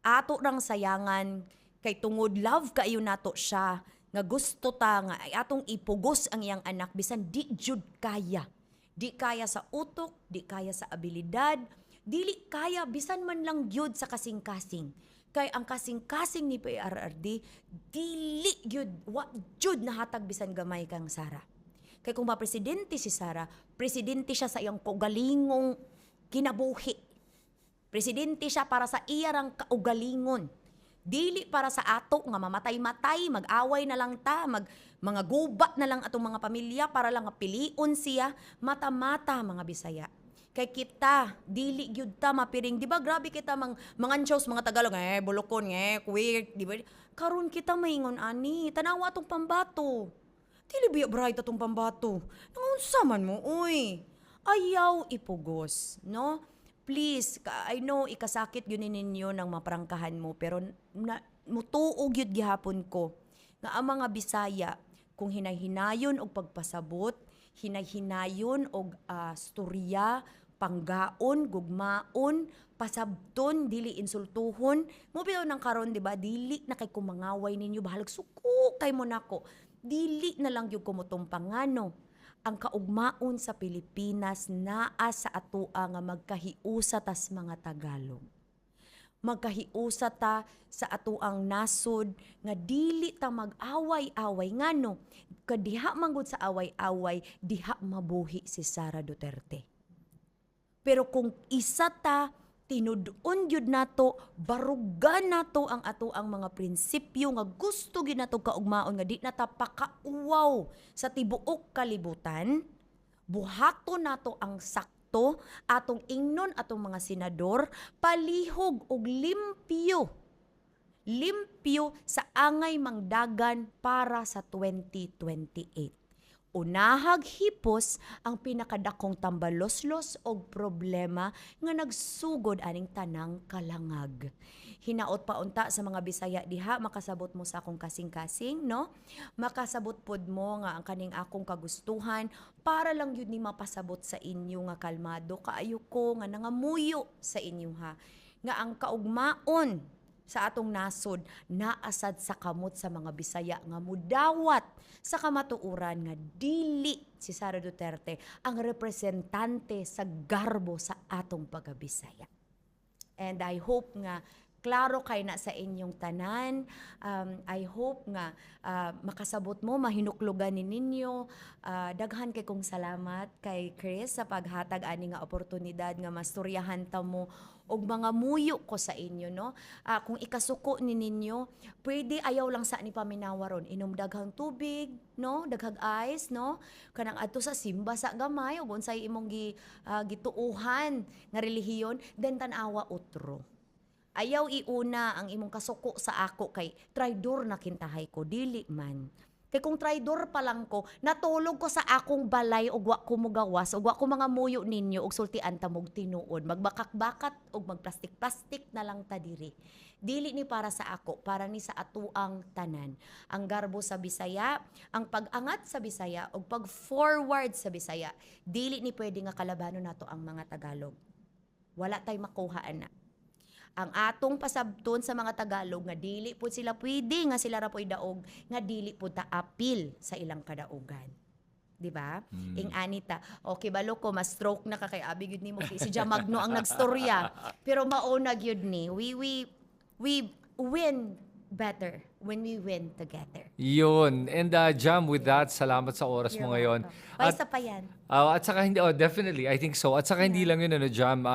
Ato rang sayangan kay tungod love kaayo nato siya, nga gusto ta nga ay atong ipugos ang iyang anak bisan di jud kaya. Di kaya sa utok, di kaya sa abilidad, dili kaya bisan man lang gyud sa kasing-kasing. Kay ang kasing-kasing ni PRRD, dili gyud wa jud nahatag bisan gamay kang Sara. Kay kung ma-presidente si Sara, presidente siya sa iyang kaugalingong kinabuhi. Presidente siya para sa iyarang kaugalingon. Dili para sa ato nga mamatay-matay, mag-away na lang ta, mga guba na lang atong mga pamilya para lang piliun siya, mata-mata mga Bisaya. Kay kita, dili gyud ta mapiring. Di ba grabe kita mga shows, mga Tagalog, bulokon, queer, di ba? Karon kita maingon ani, tanawa atong pambato. Dili biya bright atong pambato. Nangunsa man mo, uy. Ayaw ipugos, no? Please, I know ikasakit yun ninyo ng maprangkahan mo, pero mutuog yun gihapon ko nga ang mga Bisaya, kung hinay-hinayon og pagpasabot, hinay-hinayon og storya, panggaon, gugmaon, pasabton, dili insultuhon, mo bitaw nang karon, di ba? Dili na kay kumangaway ninyo, bahalag suko kay mo nako. Dili na lang yung kumutumpangano. Ang kaugmaon sa Pilipinas naa sa atoa nga magkahiusa tas mga Tagalog. Magkahiusa ta sa atoang nasod nga dili ta mag-away-away ngano kadiha manggod sa away-away diha mabuhi si Sara Duterte. Pero kung isa ta tinudon gyud nato, barugan nato ang atoang mga prinsipyo nga gusto gyud nato kaugmaon nga di na ta pakauwaw sa tibuok kalibutan, buhaton nato ang sakto to, atong ingnon atong mga senador, palihog og limpyo sa angay mangdagan para sa 2028. Unahag hipos ang pinakadakong tambaloslos og problema nga nagsugod aning tanang kalangag. Hinaot pa unta sa mga Bisaya diha, makasabot mo sa akong kasing-kasing, no? Makasabot pod mo nga ang kaning akong kagustuhan para lang yun ni mapasabot sa inyo nga kalmado kaayo ko nga nangamuyo sa inyo ha. Nga ang kaugmaon sa atong nasod naasad sa kamot sa mga Bisaya nga mudawat sa kamatuuran nga dili si Sara Duterte ang representante sa garbo sa atong pagka-Bisaya. And I hope nga klaro kay na sa inyong tanan. I hope nga makasabot mo, mahinuklugan ni ninyo. Daghan kay kong salamat kay Chris sa paghatag ani nga oportunidad nga masturyahan ta mo og mga muyo ko sa inyo, no? Kung ikasuko ni ninyo, pwede ayaw lang sa ni paminawaron. Inom daghang tubig, no? Daghang ice, no? Kanang adto sa simba sa gamay ug unsay imong gituuhan nga relihiyon, then tan-awa utro. Ayaw iuna ang imong kasuko sa ako kay traidor na kintahay ko, dili man. Kay kung traidor pa lang ko, natulog ko sa akong balay ug wa ko mugawas ug wa ko mga muyo ninyo ug sultian ta mog tinuod, magbakak-bakat ug magplastik-plastik na lang ta diri. Dili ni para sa ako, para ni sa atuang tanan. Ang garbo sa Bisaya, ang pag-angat sa Bisaya ug pag-forward sa Bisaya, dili ni pwede nga kalabanon nato ang mga Tagalog. Wala tay makuhaan na. Ang atong pasabton sa mga Tagalog nga dili po sila pwede nga sila ra po'y daog nga dili po ta apil sa ilang kadaugan. Di ba? Ing anita, okay balo ko mas stroke na ka kay abi gyud nimo si Jamagno ang nagstorya. Pero mauna gyud ni. We win better when we win together. Yun. And Jam, with that, salamat sa oras mo ngayon. Paisa pa yan. At saka hindi, definitely, I think so. At saka hindi lang yun, Jam,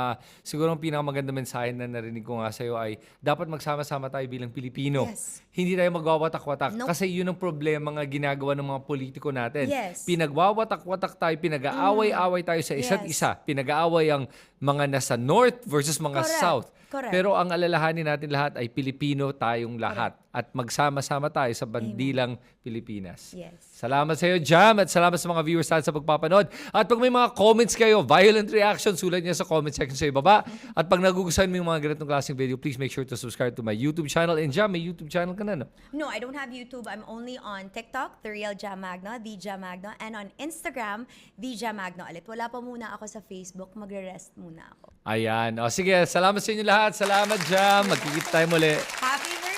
siguro ang pinakamaganda mensahe na narinig ko nga sa'yo ay dapat magsama-sama tayo bilang Pilipino. Yes. Hindi tayo magwawatak-watak. Nope. Kasi yun ang problema nga ginagawa ng mga politiko natin. Yes. Pinagwawatak-watak tayo, pinag-aaway-away tayo sa isa't Yes. isa. Pinag-aaway ang mga nasa North versus mga Correct. South. Correct. Pero ang alalahanin natin lahat ay Pilipino tayong lahat. At magsama-sama tayo sa bandilang Pilipinas. Yes. Salamat sa iyo, Jam, at salamat sa mga viewers natin sa pagpapanood. At pag may mga comments kayo, violent reaction, sulat niyo sa comment section sa ibaba. At pag nagugustuhan mo yung mga ganitong klaseng video, please make sure to subscribe to my YouTube channel. And Jam, may YouTube channel ka na, no? No, I don't have YouTube. I'm only on TikTok, The Real Jam Magno, The Jam Magno, and on Instagram, The Jam Magno ulit. Wala pa muna ako sa Facebook. Magre-rest muna ako. Ayan. O sige, salamat sa inyo lahat. Salamat, Jam. Magkikita tayo muli. Happy birthday!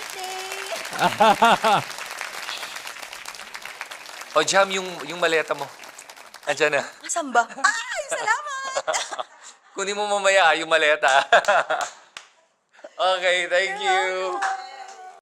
O Jam, yung maleta mo. Andiyan na. Asan ba? Ay, salamat! Kunin mo mamaya yung maleta. Okay, thank you.